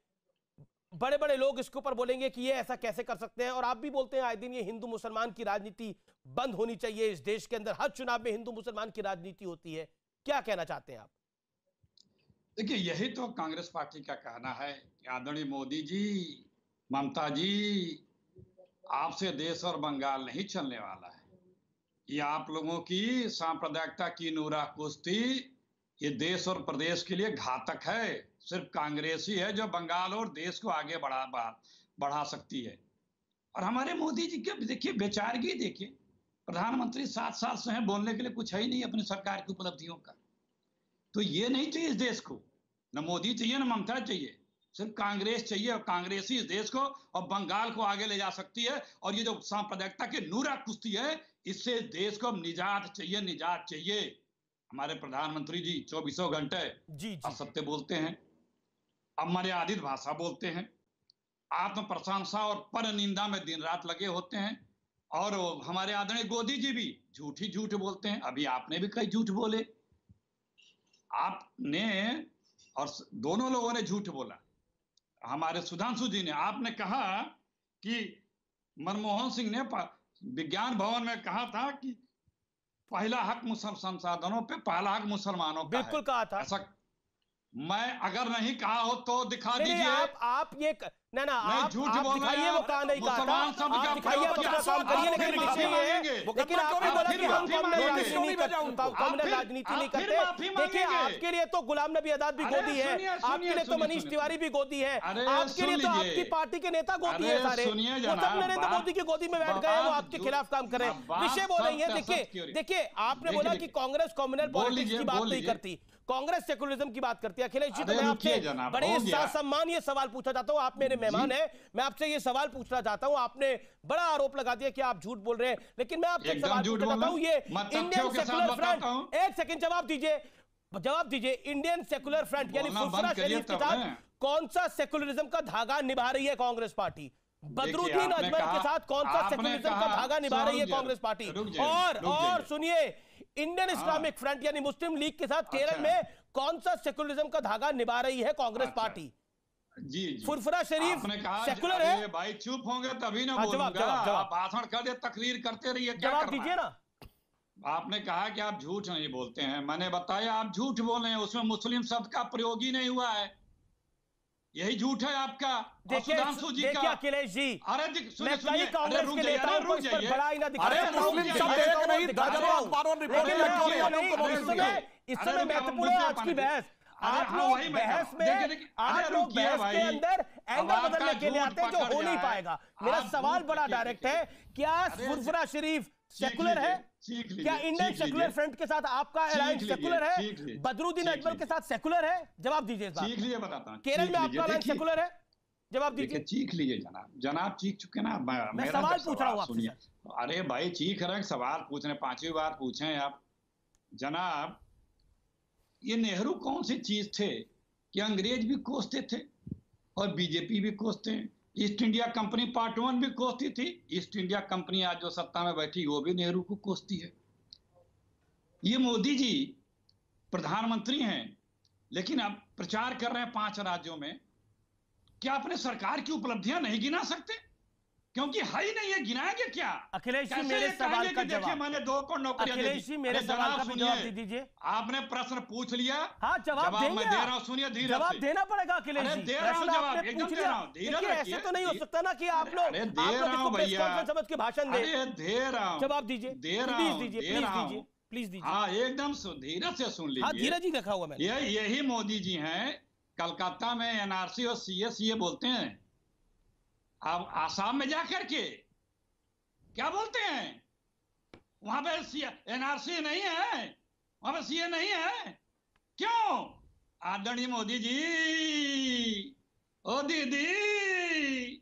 बड़े बड़े लोग इसके ऊपर बोलेंगे कि ये ऐसा कैसे कर सकते हैं। और आप भी बोलते हैं आए दिन ये हिंदू मुसलमान की राजनीति बंद होनी चाहिए इस देश के अंदर। हर चुनाव में हिंदू मुसलमान की राजनीति होती है। क्या कहना चाहते हैं आप? देखिए, यही तो कांग्रेस पार्टी का कहना है कि आदरणीय मोदी जी, ममता जी, आपसे देश और बंगाल नहीं चलने वाला है। ये आप लोगों की सांप्रदायिकता की नूरा कुश्ती ये देश और प्रदेश के लिए घातक है। सिर्फ कांग्रेस ही है जो बंगाल और देश को आगे बढ़ा सकती है। और हमारे मोदी जी के देखिए बेचारगी, देखिए प्रधानमंत्री 7 साल से हैं, बोलने के लिए कुछ है ही नहीं अपनी सरकार की उपलब्धियों का। तो ये नहीं चाहिए इस देश को, न मोदी चाहिए न ममता चाहिए, सिर्फ कांग्रेस चाहिए। और कांग्रेस ही इस देश को और बंगाल को आगे ले जा सकती है। और ये जो सांप्रदायिकता की नूरा कुश्ती है, इससे देश को निजात चाहिए, निजात चाहिए। हमारे प्रधानमंत्री जी 24 घंटे असत्य बोलते हैं, अमर्यादित भाषा बोलते हैं, आत्म प्रशंसा और पर निंदा में दिन रात लगे होते हैं। और हमारे आदरणीय मोदी जी भी झूठ ही झूठ बोलते हैं। अभी आपने भी कई झूठ बोले, आपने और दोनों लोगों ने झूठ बोला। हमारे सुधांशु जी ने, आपने कहा कि मनमोहन सिंह ने विज्ञान भवन में कहा था कि पहला हक मुसलमान संसाधनों पे, पहला हक मुसलमानों का बिल्कुल है। कहा था। मैं अगर नहीं कहा हो तो दिखा दीजिए। आप ये ना आप झूठ आप बोल रहे दिखाइए, हैं। वो कहा नहीं कहा था, मुसलमान शब्द का आप दिखाइए, प्रयोग अपना किया। काम करिए, लेकिन आप माफी फिर मांगेंगे। लेकिन आपने बोला कि हम कॉम्युनल राजनीति नहीं करते। देखिए, आपके लिए तो गुलाम नबी आजाद भी गोदी है, आपके लिए तो मनीष तिवारी भी गोदी है, आपके लिए तो आपकी पार्टी के नेता गोदी है सारे, वो सब नरेंद्र मोदी की गोदी में बैठ गए हैं, वो आपके खिलाफ काम कर रहे हैं। विषय वो नहीं है। देखिए आपने बोला कि कांग्रेस कॉम्युनल पॉलिटिक्स की बात नहीं करती, कांग्रेस सेकुलरिज्म की बात करती है। अखिलेश जी, तो मैं आपसे बड़े सम्मान ये सवाल पूछना चाहता हूं, आप मेरे मेहमान हैं, मैं आपसे ये सवाल पूछना चाहता हूं। आपने बड़ा आरोप लगा दिया कि आप झूठ बोल रहे हैं, लेकिन मैं आपसे सवाल पूछना चाहता हूं, ये इंडियन सेकुलर फ्रंट, एक सेकंड जवाब दीजिए, इंडियन सेकुलर फ्रंट यानी फुरफुरा शरीफ के साथ कौन सा सेकुलरिज्म का धागा निभा रही है कांग्रेस पार्टी? बदरुद्दीन अजमल के साथ कौन सा सेकुलरिज्म का धागा निभा रही है कांग्रेस पार्टी? और सुनिए, इंडियन इस्लामिक फ्रंट यानी मुस्लिम लीग के साथ केरल में कौन सा सेकुलरिज्म का धागा निभा रही है कांग्रेस पार्टी? जी फुरफुरा शरीफ सेकुलर है। भाई चुप होंगे तभी ना बोलूंगा। आप भाषण कर दे, तकरीर करते रहिए, जवाब दीजिए ना। आपने कहा कि आप झूठ नहीं बोलते हैं, मैंने बताया आप झूठ बोल रहे हैं, उसमें मुस्लिम शब्द का प्रयोग ही नहीं हुआ है, यही झूठ है आपका। सुधांशु जी का, अखिलेश जी, अरे मैं कई कांग्रेस के नेताओं को इस पर बड़ा ही ना दिखाया, इस समय महत्वपूर्ण है आज की बहस। आप लोग बहस के अंदर एंगल बदलने के लिए आते हैं जो हो नहीं पाएगा। मेरा सवाल बड़ा डायरेक्ट है, क्या फुरफुरा शरीफ सेकुलर है? क्या इंडियन सेकुलर फ्रंट के साथ आपका अलायंस सेकुलर है? बदरुद्दीन अजमल के साथ सेकुलर है? जवाब दीजिए इस बात। बताता हूं, केरल में आपका अलायंस सेकुलर है? जवाब दीजिए। चीख लीजिए जनाब चीख चुके ना। मैं सवाल पूछ रहा हूं आपसे। अरे भाई चीख रहे हैं, सवाल पूछ रहे हैं, 5वीं बार पूछे आप जनाब। ये नेहरू कौन सी चीज थे कि अंग्रेज भी कोसते थे और बीजेपी भी कोसते हैं। ईस्ट इंडिया कंपनी पार्ट 1 भी कोसती थी, ईस्ट इंडिया कंपनी आज जो सत्ता में बैठी वो भी नेहरू को कोसती है। ये मोदी जी प्रधानमंत्री हैं, लेकिन अब प्रचार कर रहे हैं 5 राज्यों में। क्या अपने सरकार की उपलब्धियां नहीं गिना सकते? क्योंकि है ही नहीं है, गिनाएंगे क्या? अखिलेश जी, मेरे सवाल का जवाब, मैंने 2 करोड़ नौकरियां दी। अखिलेश जी, मेरे सवाल का भी जवाब दीजिए। आपने प्रश्न पूछ लिया, हाँ जवाब मैं दे रहा हूं, सुनिए धीरे से। जवाब देना पड़ेगा अखिलेश जी। दे रहा हूं जवाब, एकदम दे रहा हूं। देखिए ऐसे तो नहीं हो सकता ना कि आप लोग समझ के भाषण दें। दे रहा हूं, जवाब दीजिए, प्लीज दीजिए, प्लीज दीजिए। हाँ एकदम धीरे से सुन लीजिए। हाँ धीरे जी रखा हुआ मैंने। यही मोदी जी हैं, कलकत्ता में एनआरसी और सीए बोलते हैं। अब आसाम में जाकर के क्या बोलते हैं? वहां पे एनआरसी नहीं है, वहां पे सीए नहीं है। क्यों? आदरणीय मोदी जी, ओ दीदी,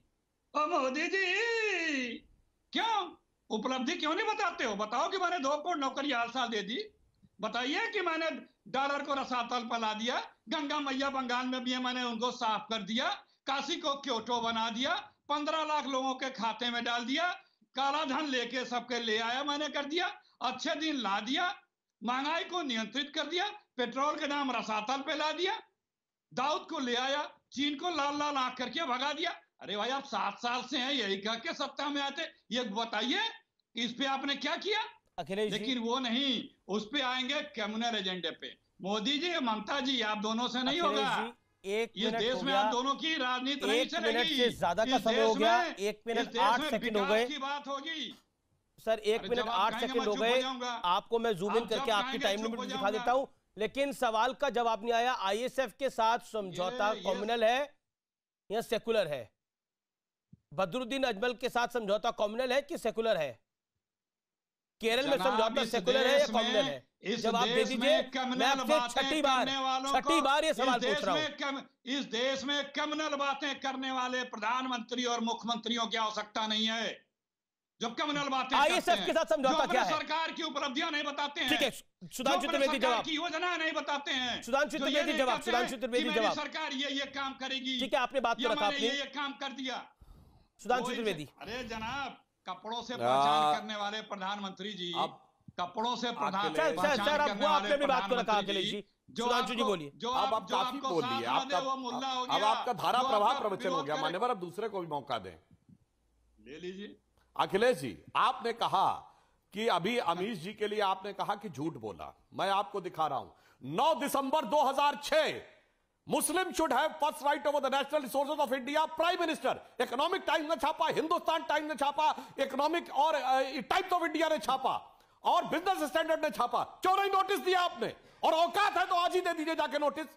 ओ मोदी जी, क्यों उपलब्धि क्यों नहीं बताते हो? बताओ कि मैंने 2 करोड़ नौकरी हर साल दे दी। बताइए कि मैंने डॉलर को रसातल पर ला दिया, गंगा मैया बंगाल में भी है, मैंने उनको साफ कर दिया, काशी को क्योटो बना दिया, 15 लाख लोगों के खाते में डाल दिया, काला धन लेके सबके ले आया, मैंने कर दिया, अच्छे दिन ला दिया, महंगाई को नियंत्रित कर दिया, पेट्रोल के दाम रसातल पे ला दिया, दाऊद को ले आया, चीन को लाल लाल आंख करके भगा दिया। अरे भाई आप 7 साल से हैं, यही कह के सत्ता में आते, ये बताइए इस पे आपने क्या किया? अखिलेश, लेकिन वो नहीं, उस पे आएंगे कम्युनल एजेंडे पे। मोदी जी, ममता जी, आप दोनों से नहीं होगा। इस देश में आप दोनों की राजनीति नहीं चलेगी। 1 मिनट से ज्यादा का समय हो गया, 1 मिनट 8 सेकंड हो गए की बात होगी सर। 1 मिनट 8 सेकंड हो गए, आपको मैं जूम इन करके आपकी टाइम लिमिट दिखा देता हूं, लेकिन सवाल का जवाब नहीं आया। आईएसएफ के साथ समझौता कम्युनल है या सेकुलर है? बदरुद्दीन अजमल के साथ समझौता कम्युनल है कि सेकुलर है? केरल में समझौता सेकुलर है या कम्युनल है? जवाब दे दीजिए। मैं आपसे छठी बार ये सवाल पूछ रहा हूं। इस देश में कम्युनल बातें करने वाले प्रधानमंत्री और मुख्यमंत्रियों की आवश्यकता नहीं है, जो कम्युनल बातें आईएसएफ के साथ समझौता क्या है? सरकार की उपलब्धियां नहीं बताते हैं। ठीक है, सुधांशु त्रिवेदी जवाब। की योजना नहीं बताते हैं। सुधांशु त्रिवेदी जवाब। सुधांशु त्रिवेदी जवाब। सरकार ये काम करेगी। ठीक है, आपने बात को रखा, आपने ये काम कर दिया। सुधांशु त्रिवेदी। अरे जनाब, कपड़ों से पहचान करने वाले प्रधानमंत्री जी, कपड़ों से पहचान करने वाले बात को रखा अखिलेश जी। सुधांशु जी बोलिए। अब आप काफी बोल लिए, अब आपका धारा प्रभाव प्रवचन हो गया। मान्यवर, अब दूसरे को भी मौका दें, ले लीजिए। अखिलेश जी, आपने कहा कि अभी अमीश जी के लिए आपने कहा कि झूठ बोला। मैं आपको दिखा रहा हूं, 9 दिसंबर 2006 मुस्लिम should have first right over the national resources of India. Prime minister, economic times ने छापा, हिंदुस्तान टाइम्स ने छापा, इकोनॉमिक और टाइम्स ऑफ इंडिया ने छापा, और बिजनेस स्टैंडर्ड ने छापा। क्यों नहीं नोटिस दिया आपने? और औकात है तो आज ही दे दीजिए जाके नोटिस,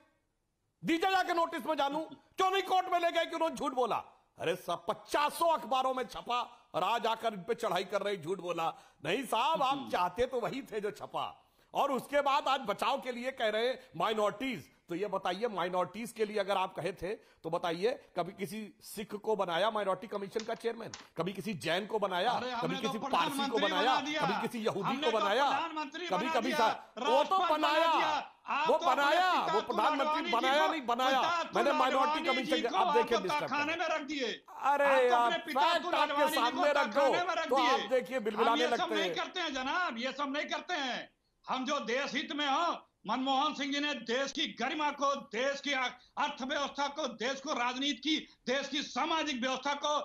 दीजिए जाके नोटिस में जानू। क्यों नहीं कोर्ट में ले गए कि उन्होंने झूठ बोला? अरे सब 50 अखबारों में छपा और आज आकर इन पे चढ़ाई कर रहे, झूठ बोला। नहीं साहब, आप चाहते तो वही थे जो छपा, और उसके बाद आज बचाव के लिए कह रहे माइनॉरिटीज। तो ये बताइए, माइनॉरिटीज के लिए अगर आप कहे थे तो बताइए, कभी किसी सिख को बनाया माइनॉरिटी कमीशन का चेयरमैन? कभी किसी जैन को बनाया? कभी किसी पारसी को बनाया? कभी किसी यहूदी को बनाया? कभी कभी वो तो बनाया, वो बनाया, वो प्रधानमंत्री बनाया नहीं बनाया। मैंने माइनॉरिटी कमीशन, आप देखिए खाने में रख दिए। अरे आप फैक्ट आपके सामने रख दो तो आप देखिए बिलबिलाने लगते हैं। नहीं करते हैं जनाब, ये सब नहीं करते हैं। हम जो देश हित में हो, मनमोहन सिंह जी ने देश की गरिमा को, देश की अर्थव्यवस्था को, देश को राजनीति की, देश की सामाजिक व्यवस्था को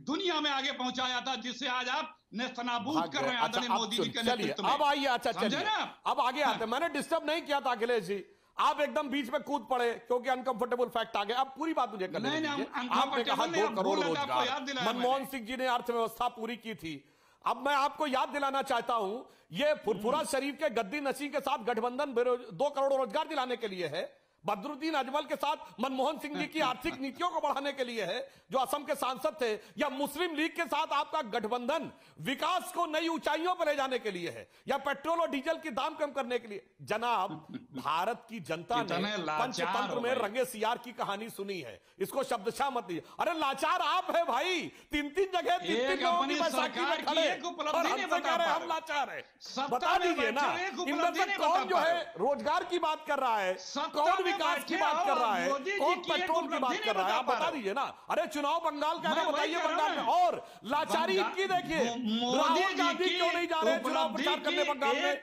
दुनिया में आगे पहुंचाया था, जिससे आज आप नेस्तनाबूद कर रहे हैं आदरणीय मोदी जी के नेतृत्व में। अब आइए, अच्छा चलिए अब आगे आते हैं। मैंने डिस्टर्ब नहीं किया था अखिलेश जी, आप एकदम बीच में कूद पड़े क्योंकि अनकंफर्टेबल फैक्ट आ गए। अब पूरी बात मुझे करनी है। आपने कहा 2 करोड़ रोजगार, मनमोहन सिंह जी ने अर्थव्यवस्था पूरी की थी। अब मैं आपको याद दिलाना चाहता हूं, ये फुरफुरा शरीफ के गद्दी नसीं के साथ गठबंधन 2 करोड़ रोजगार दिलाने के लिए है। बदरुद्दीन अजमल के साथ मनमोहन सिंह जी की आर्थिक नीतियों को बढ़ाने के लिए है, जो असम के सांसद थे। या मुस्लिम लीग के साथ आपका गठबंधन विकास को नई ऊंचाइयों पर ले जाने के लिए है, या पेट्रोल और डीजल की दाम कम करने के लिए। जनाब, भारत की जनता ने पंचतंत्र में रंगे सियार की कहानी सुनी है, इसको शब्दशः मत दीजिए। अरे लाचार आप है भाई, 3-3 जगह 3-3 लोगों की बैसाखी में खड़े और हमसे कह रहे हैं हम लाचार है। बता दीजिए ना, इनमें से कौन जो है रोजगार की बात कर रहा है, कौन विकास की बात कर रहा है, कौन पेट्रोल की बात कर रहा है? आप बता दीजिए ना। अरे चुनाव बंगाल का है, बताइए बंगाल में। और लाचारी इनकी देखिए, राहुल गांधी क्यों नहीं जा रहे चुनाव प्रचार करने बंगाल में?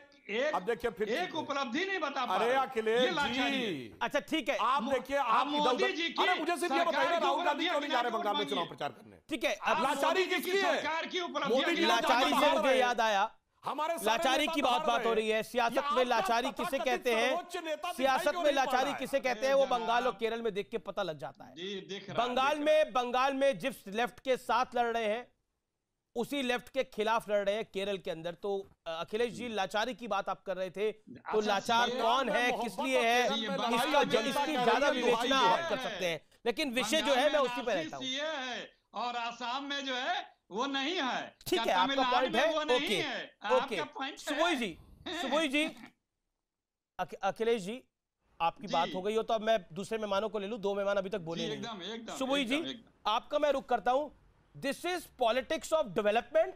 अब देखिए फिर एक उपलब्धि नहीं बता पा। अरे अखिलेश जी, अच्छा ठीक है, आप देखिए, आप मोदी जी की, अरे मुझे सिर्फ ये बताइए, राहुल गांधी क्यों नहीं जा रहे बंगाल में चुनाव प्रचार करने? ठीक है, अब लाचारी किसकी है? सरकार की उपलब्धि। लाचारी से मुझे याद आया, हमारे लाचारी की बात हो रही है। सियासत में लाचारी किसे कहते हैं? सियासत में लाचारी किसे कहते हैं? वो बंगाल और केरल में देख के पता लग जाता है। बंगाल में जिस लेफ्ट के साथ लड़ रहे हैं उसी लेफ्ट के खिलाफ लड़ रहे हैं केरल के अंदर। तो अखिलेश जी, लाचारी की बात आप कर रहे थे, तो लाचार कौन है, किस लिए है, इसकी ज्यादा विवेचना आप कर सकते हैं, लेकिन विषय जो है मैं उसी पर रहता हूं। और आसाम में जो है वो नहीं है। ठीक है, आपका पॉइंट है। ओके सुबोई जी, अखिलेश जी, आपकी बात हो गई हो तो अब मैं दूसरे मेहमानों को ले लूं। 2 मेहमान अभी तक बोले नहीं। सुबोई जी, आपका मैं रुख करता हूं। This is politics of development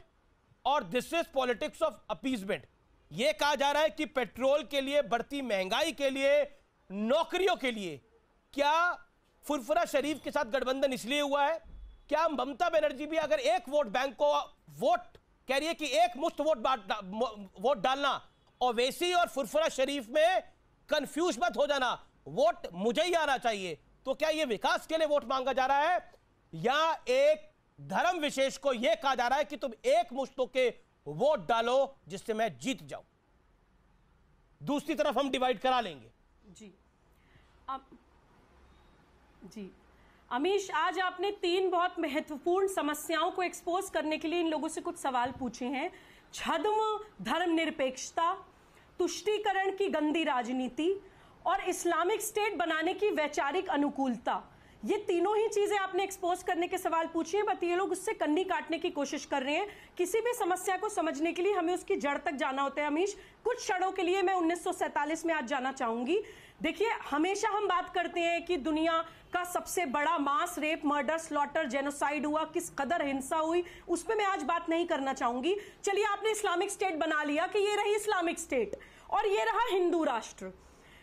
और this is politics of appeasement. यह कहा जा रहा है कि पेट्रोल के लिए, बढ़ती महंगाई के लिए, नौकरियों के लिए, क्या फुरफुरा शरीफ के साथ गठबंधन इसलिए हुआ है? क्या ममता बनर्जी भी अगर एक वोट बैंक को वोट कह रही है कि एक मुफ्त वोट डालना, ओवैसी और फुरफुरा शरीफ में कंफ्यूज मत हो जाना, वोट मुझे ही आना चाहिए, तो क्या यह विकास के लिए वोट मांगा जा रहा है या एक धर्म विशेष को यह कहा जा रहा है कि तुम एक मुश्त के वोट डालो जिससे मैं जीत जाऊं, दूसरी तरफ हम डिवाइड करा लेंगे? जी अमीश, आज आपने 3 बहुत महत्वपूर्ण समस्याओं को एक्सपोज करने के लिए इन लोगों से कुछ सवाल पूछे हैं। छद्म धर्मनिरपेक्षता, तुष्टीकरण की गंदी राजनीति और इस्लामिक स्टेट बनाने की वैचारिक अनुकूलता, ये तीनों ही चीजें आपने एक्सपोज करने के सवाल पूछे हैं, बट ये लोग उससे कन्नी काटने की कोशिश कर रहे हैं। किसी भी समस्या को समझने के लिए हमें उसकी जड़ तक जाना होता है। अमीश, कुछ क्षणों के लिए मैं 1947 में आज जाना चाहूंगी। देखिए, हमेशा हम बात करते हैं कि दुनिया का सबसे बड़ा मास रेप, मर्डर, स्लॉटर, जेनोसाइड हुआ, किस कदर हिंसा हुई, उस पर मैं आज बात नहीं करना चाहूंगी। चलिए, आपने इस्लामिक स्टेट बना लिया कि ये रही इस्लामिक स्टेट और ये रहा हिंदू राष्ट्र,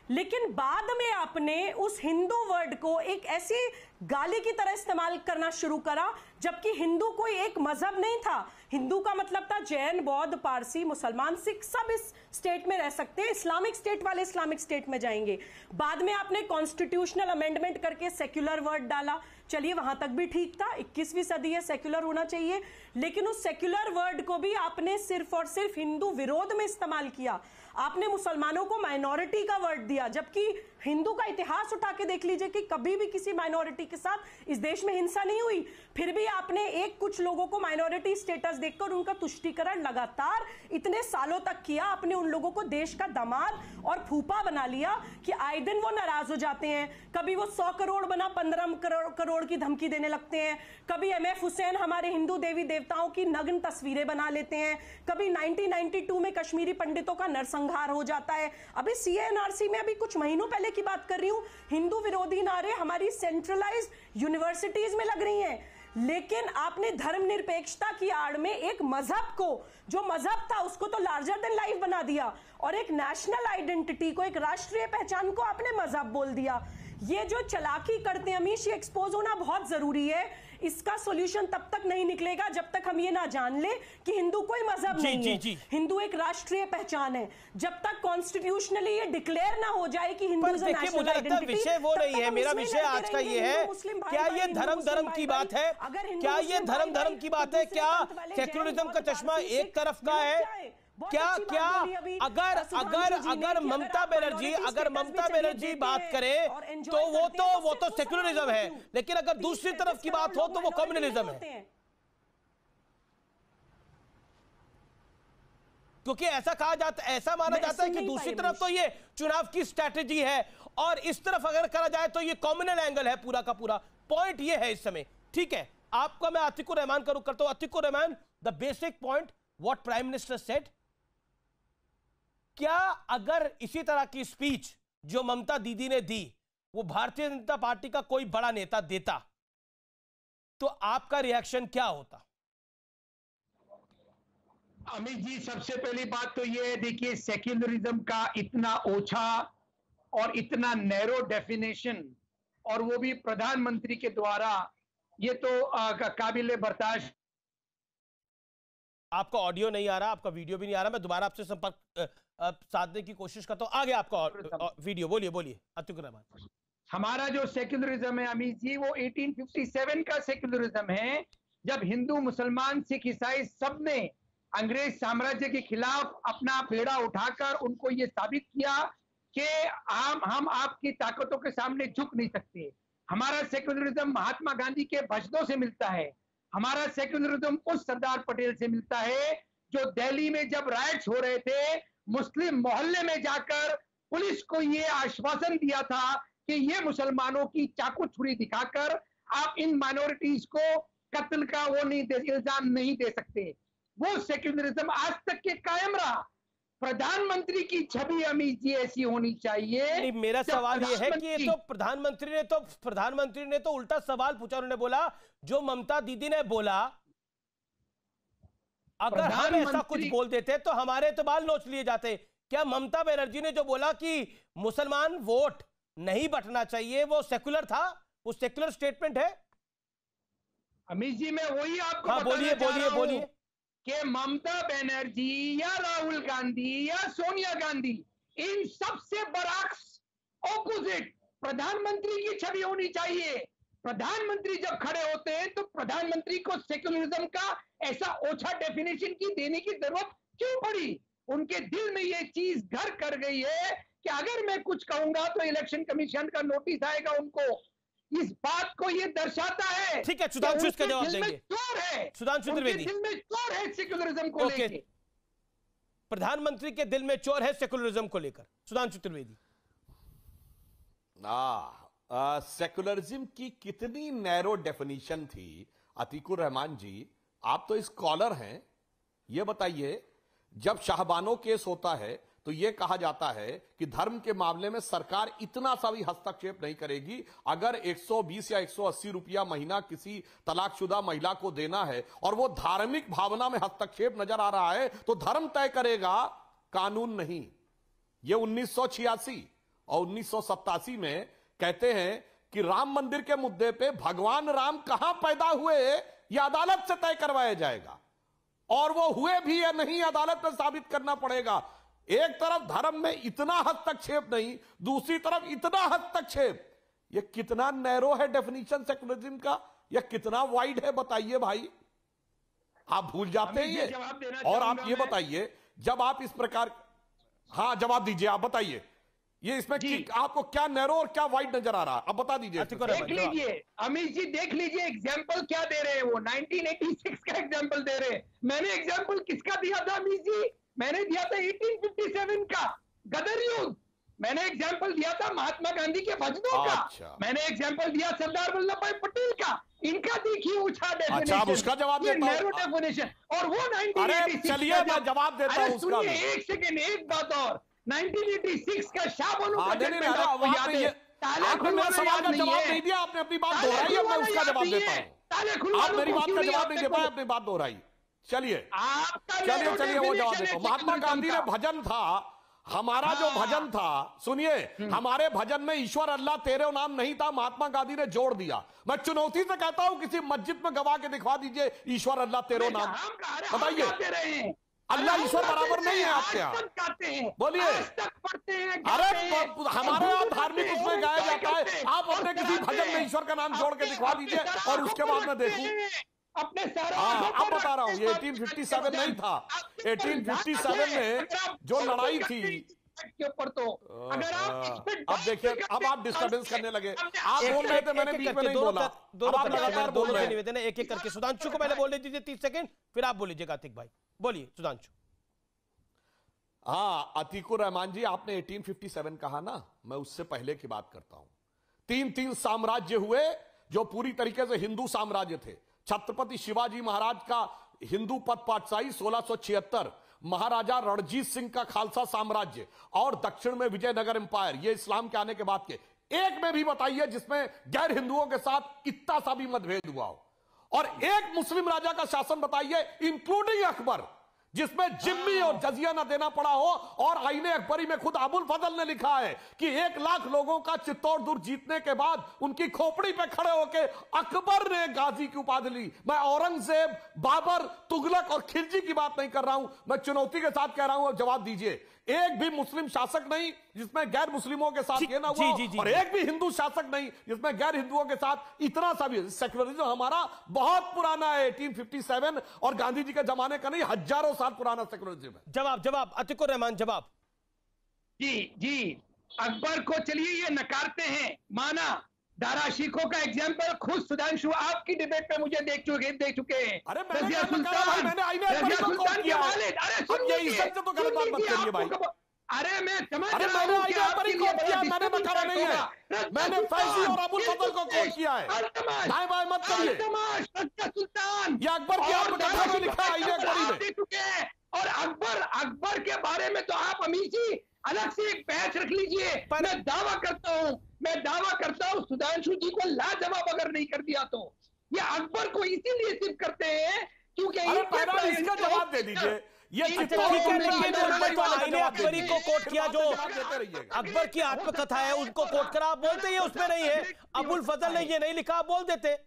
लेकिन बाद में आपने उस हिंदू वर्ड को एक ऐसी गाली की तरह इस्तेमाल करना शुरू करा, जबकि हिंदू कोई एक मजहब नहीं था। हिंदू का मतलब था जैन, बौद्ध, पारसी, मुसलमान, सिख, सब इस स्टेट में रह सकते हैं। इस्लामिक स्टेट वाले इस्लामिक स्टेट में जाएंगे। बाद में आपने कॉन्स्टिट्यूशनल अमेंडमेंट करके सेक्युलर वर्ड डाला। चलिए, वहां तक भी ठीक था, 21वीं सदी है, सेक्युलर होना चाहिए, लेकिन उस सेक्युलर वर्ड को भी आपने सिर्फ और सिर्फ हिंदू विरोध में इस्तेमाल किया। आपने मुसलमानों को माइनॉरिटी का वर्ड दिया, जबकि हिंदू का इतिहास उठा के देख लीजिए कि कभी भी किसी माइनॉरिटी के साथ इस देश में हिंसा नहीं हुई, फिर भी आपने कुछ लोगों को माइनॉरिटी स्टेटस देकर उनका तुष्टीकरण लगातार इतने सालों तक किया। आपने उन लोगों को देश का दामाद और फूफा बना लिया कि आए दिन वो नाराज हो जाते हैं। कभी वो 100 करोड़ बना 15 करोड़ की धमकी देने लगते हैं, कभी MF हुसैन हमारे हिंदू देवी देवताओं की नग्न तस्वीरें बना लेते हैं, कभी 1992 में कश्मीरी पंडितों का नरसंहार हो जाता है। अभी CNRC में अभी कुछ महीनों पहले की बात कर रही हूं, हिंदू विरोधी नारे हमारी सेंट्रलाइज्ड यूनिवर्सिटीज में लग रही हैं। लेकिन आपने धर्मनिरपेक्षता की आड़ में एक मजहब को, जो मजहब था उसको तो लार्जर देन लाइफ बना दिया, और एक नेशनल आइडेंटिटी को, एक राष्ट्रीय पहचान को आपने मजहब बोल दिया। ये जो चालाकी करते हैं अमीश, ये एक्सपोज होना बहुत जरूरी है। इसका सॉल्यूशन तब तक नहीं निकलेगा जब तक हम ये ना जान ले कि हिंदू कोई मजहब नहीं है, हिंदू एक राष्ट्रीय पहचान है। जब तक कॉन्स्टिट्यूशनली ये डिक्लेयर ना हो जाए कि हिंदू मुझे लगता है विषय वो नहीं है। मेरा विषय आज का ये है, क्या ये धर्म की बात है? क्या ये धर्म की बात है? क्या सेक्युलरिज्म का चश्मा एक तरफ का है? क्या अगर ममता बनर्जी बात करे तो वो तो सेक्युलरिज्म है, लेकिन अगर दूसरी तरफ की बात हो तो वो कम्युनलिज्म है। क्योंकि ऐसा माना जाता है कि दूसरी तरफ तो ये चुनाव की स्ट्रैटेजी है, और इस तरफ अगर करा जाए तो ये कम्युनल एंगल है पूरा का पूरा। पॉइंट ये है इस समय, ठीक है। आपका मैं अतिकुर रहमान का रुख करता हूं। Atikur Rahman, the basic point what prime minister said, क्या अगर इसी तरह की स्पीच जो ममता दीदी ने दी वो भारतीय जनता पार्टी का कोई बड़ा नेता देता तो आपका रिएक्शन क्या होता? अमित जी, सबसे पहली बात तो ये है, देखिए सेक्युलरिज्म का इतना ओछा और इतना नैरो डेफिनेशन, और वो भी प्रधानमंत्री के द्वारा, ये तो काबिले बर्दाश्त। आपका ऑडियो नहीं आ रहा, आपका वीडियो भी नहीं आ रहा। मैं दोबारा आपसे संपर्क साधने की कोशिश करता हूं। आगे आपका वीडियो, बोलिए अतिकुर रहमान। हमारा जो सेक्युलरिज्म है अमित जी, वो 1857 का सेक्युलरिज्म है, जब हिंदू, मुसलमान, सिख, ईसाई सब ने अंग्रेज साम्राज्य के खिलाफ अपना बेड़ा उठाकर उनको ये साबित किया कि हम आपकी ताकतों के सामने झुक नहीं सकते। हमारा सेक्युलरिज्म महात्मा गांधी के भाषणों से मिलता है। हमारा सेक्युलरिज्म उस सरदार पटेल से मिलता है जो दिल्ली में जब राइट्स हो रहे थे, मुस्लिम मोहल्ले में जाकर पुलिस को ये आश्वासन दिया था कि ये मुसलमानों की चाकू छुरी दिखाकर आप इन माइनॉरिटीज को कत्ल का इल्जाम नहीं दे सकते। वो सेक्युलरिज्म आज तक के कायम रहा। प्रधानमंत्री की छवि अमित जी ऐसी होनी चाहिए। मेरा सवाल ये है कि ये तो प्रधानमंत्री ने तो उल्टा सवाल पूछा। उन्होंने बोला जो ममता दीदी ने बोला, अगर हम ऐसा कुछ बोल देते तो हमारे तो बाल नोच लिए जाते। क्या ममता बनर्जी ने जो बोला कि मुसलमान वोट नहीं बंटना चाहिए वो सेक्युलर था? वो सेक्युलर स्टेटमेंट है? अमित जी, मैं वही आपको बोलिए कि ममता बनर्जी या राहुल गांधी या सोनिया गांधी, इन सबसे बरअक्स ऑपोजिट प्रधानमंत्री की छवि होनी चाहिए। प्रधानमंत्री जब खड़े होते हैं तो प्रधानमंत्री को सेक्युलरिज्म का ऐसा ओछा डेफिनेशन की देने की जरूरत क्यों पड़ी? उनके दिल में ये चीज घर कर गई है कि अगर मैं कुछ कहूंगा तो इलेक्शन कमीशन का नोटिस आएगा उनको। इस बात को ये दर्शाता है। ठीक है, सुधांशु इसका जवाब देंगे। चोर है, सुधांशु त्रिवेदी, दिल में चोर है सेक्युलरिज्म को लेकर। प्रधानमंत्री के दिल में चोर है सेक्युलरिज्म को लेकर। सुधांशु त्रिवेदी, सेक्युलरिज्म की कितनी नैरो डेफिनेशन थी? अतिकुर रहमान जी, आप तो स्कॉलर हैं, यह बताइए, जब शाहबानो केस होता है तो यह कहा जाता है कि धर्म के मामले में सरकार इतना सा भी हस्तक्षेप नहीं करेगी। अगर 120 या 180 रुपया महीना किसी तलाकशुदा महिला को देना है और वो धार्मिक भावना में हस्तक्षेप नजर आ रहा है तो धर्म तय करेगा, कानून नहीं। ये 1986 और 1987 में कहते हैं कि राम मंदिर के मुद्दे पे भगवान राम कहां पैदा हुए यह अदालत से तय करवाया जाएगा, और वो हुए भी या नहीं अदालत में साबित करना पड़ेगा। एक तरफ धर्म में इतना हस्तक्षेप नहीं, दूसरी तरफ इतना हस्तक्षेप। ये कितना नैरो है डेफिनेशन सेक्युलरिज्म का, या कितना वाइड है बताइए भाई। आप भूल जाते हैं ये। और आप ये बताइए, जब आप इस प्रकार, हाँ जवाब दीजिए, आप बताइए ये इसमें आपको क्या नैरो और क्या वाइड नजर आ रहा है, अब बता दीजिए। देख लीजिए अमित जी, देख लीजिए एग्जाम्पल क्या दे रहे हैं वो, 1986 का एग्जाम्पल दे रहे हैं। मैंने एग्जाम्पल किसका दिया था अमित जी? मैंने दिया था 1857 का गदर युद्ध। मैंने एग्जाम्पल दिया था महात्मा गांधी के भजनों का। मैंने एग्जाम्पल दिया सरदार वल्लभ भाई पटेल का। इनका देखिए ऊंचा डेफिनेशन। अच्छा, आप उसका जवाब देता हूं। नैरो डेफिनेशन और वो 1986। चलिए मैं जवाब देता हूं उसका। एक सेकेंड, एक बात और, 1986 का शाहबानो आपने मेरे सवाल का जवाब नहीं दिया, आपने अपनी बात दोहराई, अब मैं उसका जवाब देता हूं। आप मेरी बात का जवाब नहीं दे पाए, अपनी बात दोहराई। चलिए चलिए वो जवाब देता हूं। महात्मा गांधी ने भजन था, हमारा जो भजन था, सुनिए, हमारे भजन में ईश्वर अल्लाह तेरे नाम नहीं था, महात्मा गांधी ने जोड़ दिया। मैं चुनौती से कहता हूं किसी मस्जिद में गवा के दिखवा दीजिए ईश्वर अल्लाह तेरे नाम, बताइए। अल्लाह ईश्वर बराबर नहीं है आपके यहाँ, बोलिए। अरे हमारे यहाँ धार्मिक उसमें गाया जाता है, आप अपने किसी भजन में ईश्वर का नाम जोड़ के दिखवा दीजिए और उसके बाद मैं देखूं। अपने अब बता रहा हूं, ये 1857 नहीं था। 1857 में जो लड़ाई थी के ऊपर, तो अगर आप अब देखिए, अब आप डिस्टर्बेंस करने लगे। आप बोल रहे थे, मैंने बीच में नहीं बोला। आप लगातार बोल रहे हैं। निवेदन है, एक एक करके। सुधांशु को पहले बोलने दीजिए 30 सेकंड, फिर आप बोल लीजिएगा। अतीक भाई बोलिए। सुधांशु। हाँ, अतीकुर रहमान जी, आपने 1857 कहा ना, मैं उससे पहले की बात करता हूं। तीन साम्राज्य हुए जो पूरी तरीके से हिंदू साम्राज्य थे। छत्रपति शिवाजी महाराज का हिंदू पद पाठशाही 1676, महाराजा रणजीत सिंह का खालसा साम्राज्य और दक्षिण में विजयनगर एम्पायर, ये इस्लाम के आने के बाद के। एक में भी बताइए जिसमें गैर हिंदुओं के साथ इतना सा भी मतभेद हुआ हो। और एक मुस्लिम राजा का शासन बताइए, इंक्लूडिंग अकबर, जिसमें जिम्मी और जजिया न देना पड़ा हो। और आईने अकबरी में खुद अबुल फजल ने लिखा है कि 1 लाख लोगों का चित्तौड़ दुर्ग जीतने के बाद उनकी खोपड़ी पे खड़े होकर अकबर ने गाजी की उपाधि ली। मैं औरंगजेब, बाबर, तुगलक और खिलजी की बात नहीं कर रहा हूं, मैं चुनौती के साथ कह रहा हूं। जवाब दीजिए, एक भी मुस्लिम शासक नहीं जिसमें गैर मुस्लिमों के साथ ये ना हुआ, और एक भी हिंदू शासक नहीं जिसमें गैर हिंदुओं के साथ इतना सा भी। सेक्युलरिज्म हमारा बहुत पुराना है, 1857 और गांधी जी के जमाने का नहीं, हजारों साल पुराना सेक्युलरिज्म है। जवाब अतीकुर रहमान, जवाब। जी अकबर को चलिए ये नकारते हैं, माना। दारा शिकोह का एग्जाम्पल खुद सुधांशु आपकी डिबेट पे मुझे देख चुके हैं। अरे रजिया सुल्तान के वालिद। अरे इज्जत से तो गलत बात मत करिए भाई। अरे मैं समझ रहा हूं, मैंने नकारा नहीं है, मैंने फैजी और अबुल फजल को कोट किया है। दाएं बाएं मत करिए। रजिया सुल्तान ये अकबर की आत्मकथा में लिखा है, अकबरी में। और अकबर के बारे में तो आप अमीर जी अलग से एक बैच रख लीजिए। मैं दावा करता हूं सुधांशु जी को लाजवाब अगर नहीं कर दिया तो। ये अकबर को इसीलिए सिर्फ करते हैं क्योंकि इसका जवाब दे दीजिए। ये अकबरी को कोट किया, जो अकबर की आत्मकथा है उसको कोट करा, आप बोलते ये उसमें नहीं है। अबुल फजल ने ये नहीं लिखा, आप बोल देते।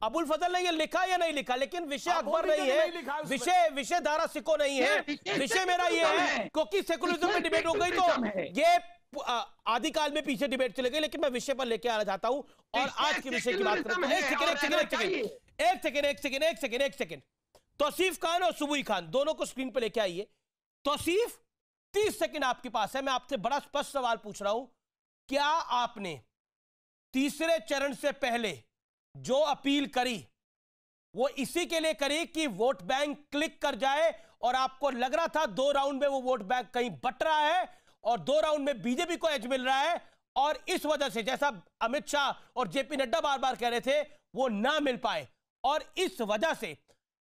अबुल फजल ने ये लिखा या नहीं लिखा, लेकिन विषय अकबर नहीं है, विषय दारा शिकोह नहीं है। विषय मेरा ये है, क्योंकि सेकुलरिज्म में डिबेट हो गई तो ये आदिकाल में पीछे डिबेट चले गई, लेकिन मैं विषय पर लेके आना चाहता हूं और आज के विषय की बात करते हैं। एक सेकेंड। तौसीफ खान और सुबुई खान दोनों को स्क्रीन पर लेके आइए। तौसीफ, 30 सेकंड आपके पास है। मैं आपसे बड़ा स्पष्ट सवाल पूछ रहा हूं, क्या आपने तीसरे चरण से पहले जो अपील करी वो इसी के लिए करी कि वोट बैंक क्लिक कर जाए, और आपको लग रहा था 2 राउंड में वो वोट बैंक कहीं बट रहा है और 2 राउंड में बीजेपी को एज मिल रहा है, और इस वजह से जैसा अमित शाह और जेपी नड्डा बार बार कह रहे थे वो ना मिल पाए, और इस वजह से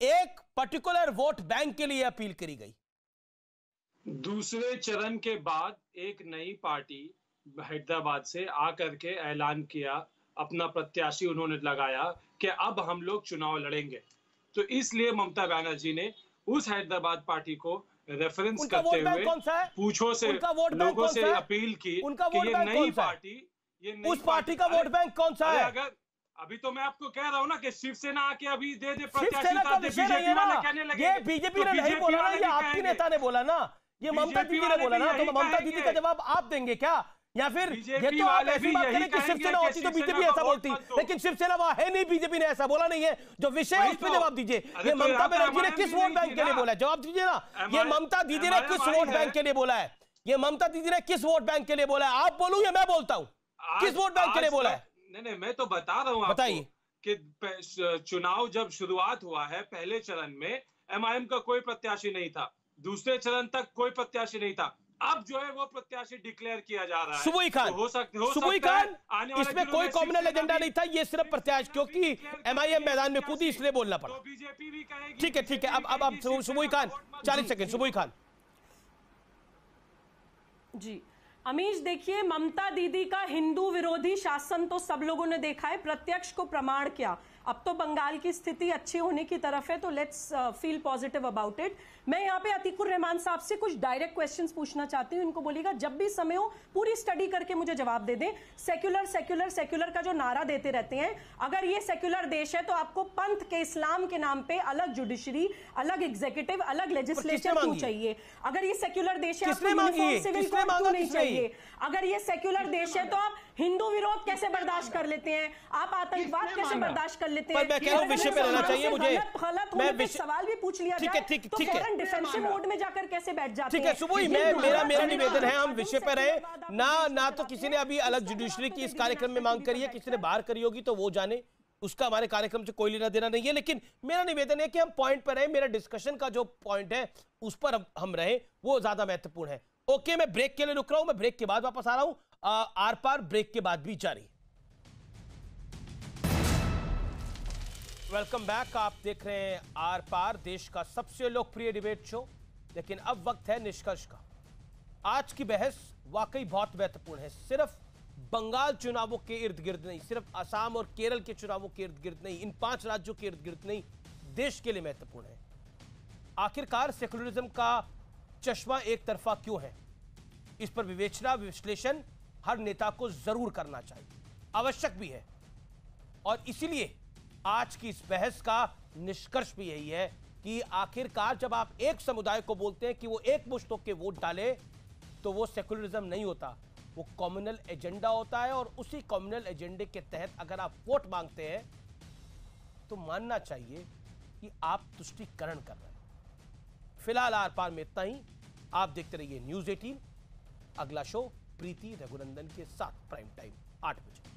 एक पर्टिकुलर वोट बैंक के लिए अपील करी गई। दूसरे चरण के बाद एक नई पार्टी हैदराबाद से आकर के ऐलान किया, अपना प्रत्याशी उन्होंने लगाया कि अब हम लोग चुनाव लड़ेंगे। तो इसलिए ममता बनर्जी ने उस हैदराबाद पार्टी को रेफरेंस करते हुए पूछो से लोगों से अपील की कि ये नई पार्टी, उस पार्टी का वोट बैंक कौन सा है? अगर अभी तो मैं आपको कह रहा हूँ ना कि शिवसेना आके अभी दे दे प्रत्याशी, बीजेपी वाले कहने लगे। ये बीजेपी ने नहीं बोला ना, ये आपकी नेता ने बोला ना, ये ममता दीदी ने बोला ना, तो ममता दीदी का जवाब आप देंगे क्या? या फिर ये तो आप ऐसी बात करें कि शिवसेना होती तो बीजेपी ऐसा बोलती, लेकिन शिवसेना वहां है नहीं, बीजेपी ने ऐसा बोला नहीं है। जो विषय है उस पर जवाब दीजिए। ये ममता बनर्जी ने किस वोट बैंक के लिए बोला है? जवाब दीजिए ना, ये ममता दीदी ने किस वोट बैंक के लिए बोला है? ये ममता दीदी ने किस वोट बैंक के लिए बोला है? आप बोलूं या मैं बोलता हूं? किस वोट बैंक के लिए बोला है? नहीं, मैं तो बता रहा हूं बताइए कि चुनाव जब शुरुआत हुआ है, पहले चरण में एमआईएम का कोई प्रत्याशी नहीं था, दूसरे चरण तक कोई प्रत्याशी नहीं था। अब जो है वो प्रत्याशी डिक्लेयर किया जा रहा है। सुबुई खान, तो हो सुबुई खान, इसमें कोई कॉमनल एजेंडा नहीं था, ये सिर्फ प्रत्याशी, क्योंकि एमआईएम मैदान में कूदी इसलिए बोलना पड़ा। बीजेपी भी कहेगी। ठीक है, ठीक है। अब सुबुई खान 40 सेकंड। सुबुई खान जी। अमीश, देखिए, ममता दीदी का हिंदू विरोधी शासन तो सब लोगों ने देखा है, प्रत्यक्ष को प्रमाण क्या। अब तो बंगाल की स्थिति अच्छी होने की तरफ है, तो let's feel positive about it. मैं यहाँ पे अतीकुर रहमान साहब से कुछ डायरेक्ट क्वेश्चंस पूछना चाहती हूँ। इनको बोलिएगा जब भी समय हो पूरी स्टडी करके मुझे जवाब दे दें। सेक्युलर सेक्युलर सेक्युलर का जो नारा देते रहते हैं, अगर ये सेक्युलर देश है तो आपको पंथ के, इस्लाम के नाम पे अलग जुडिशरी, अलग एग्जीक्यूटिव, अलग लेजिस्लेचर क्यों चाहिए? अगर ये सेक्युलर देश है, आपको यूनिफॉर्म सिविल कोड क्यों नहीं चाहिए? अगर ये सेक्युलर देश है तो आप हिंदू विरोध कैसे बर्दाश्त कर लेते हैं? आप आतंकवाद कैसे बर्दाश्त कर लेते हैं? मैं कह रहा हूं विषय पे रहना चाहिए मुझे। मैं सवाल भी पूछ लिया जाए तो फौरन डिफेंसिव मोड में जाकर कैसे बैठ जाते हैं? ठीक है सुबोई, मेरा निवेदन है हम विषय पर रहे ना तो किसी ने अभी अलग जुडिशरी की इस कार्यक्रम में मांग करी है, किसी ने बाहर करी होगी तो वो जाने, उसका हमारे कार्यक्रम से कोई लेना देना नहीं है। लेकिन मेरा निवेदन है कि हम पॉइंट पर रहे, मेरा डिस्कशन का जो पॉइंट है उस पर हम रहे, वो ज्यादा महत्वपूर्ण है। ओके, मैं ब्रेक के लिए रुक रहा हूं, मैं ब्रेक के बाद वापस आ रहा हूं। आर पार ब्रेक के बाद भी जारी। Welcome back. आप देख रहे हैं आर पार, देश का सबसे लोकप्रिय डिबेट शो। लेकिन अब वक्त है निष्कर्ष का। आज की बहस वाकई बहुत महत्वपूर्ण है, सिर्फ बंगाल चुनावों के इर्द गिर्द नहीं, सिर्फ असम और केरल के चुनावों के इर्द गिर्द नहीं, इन 5 राज्यों के इर्द गिर्द नहीं, देश के लिए महत्वपूर्ण है। आखिरकार सेकुलरिज्म का चश्मा एक तरफा क्यों है? इस पर विवेचना, विश्लेषण हर नेता को जरूर करना चाहिए, आवश्यक भी है। और इसीलिए आज की इस बहस का निष्कर्ष भी यही है कि आखिरकार जब आप एक समुदाय को बोलते हैं कि वो एक मुश्त के वोट डाले, तो वो सेकुलरिज्म नहीं होता, वो कम्युनल एजेंडा होता है। और उसी कम्युनल एजेंडे के तहत अगर आप वोट मांगते हैं तो मानना चाहिए कि आप तुष्टीकरण कर रहे हैं। फिलहाल आर पार में इतना ही। आप देखते रहिए न्यूज़ 18। अगला शो प्रीति रघुनंदन के साथ प्राइम टाइम 8 बजे।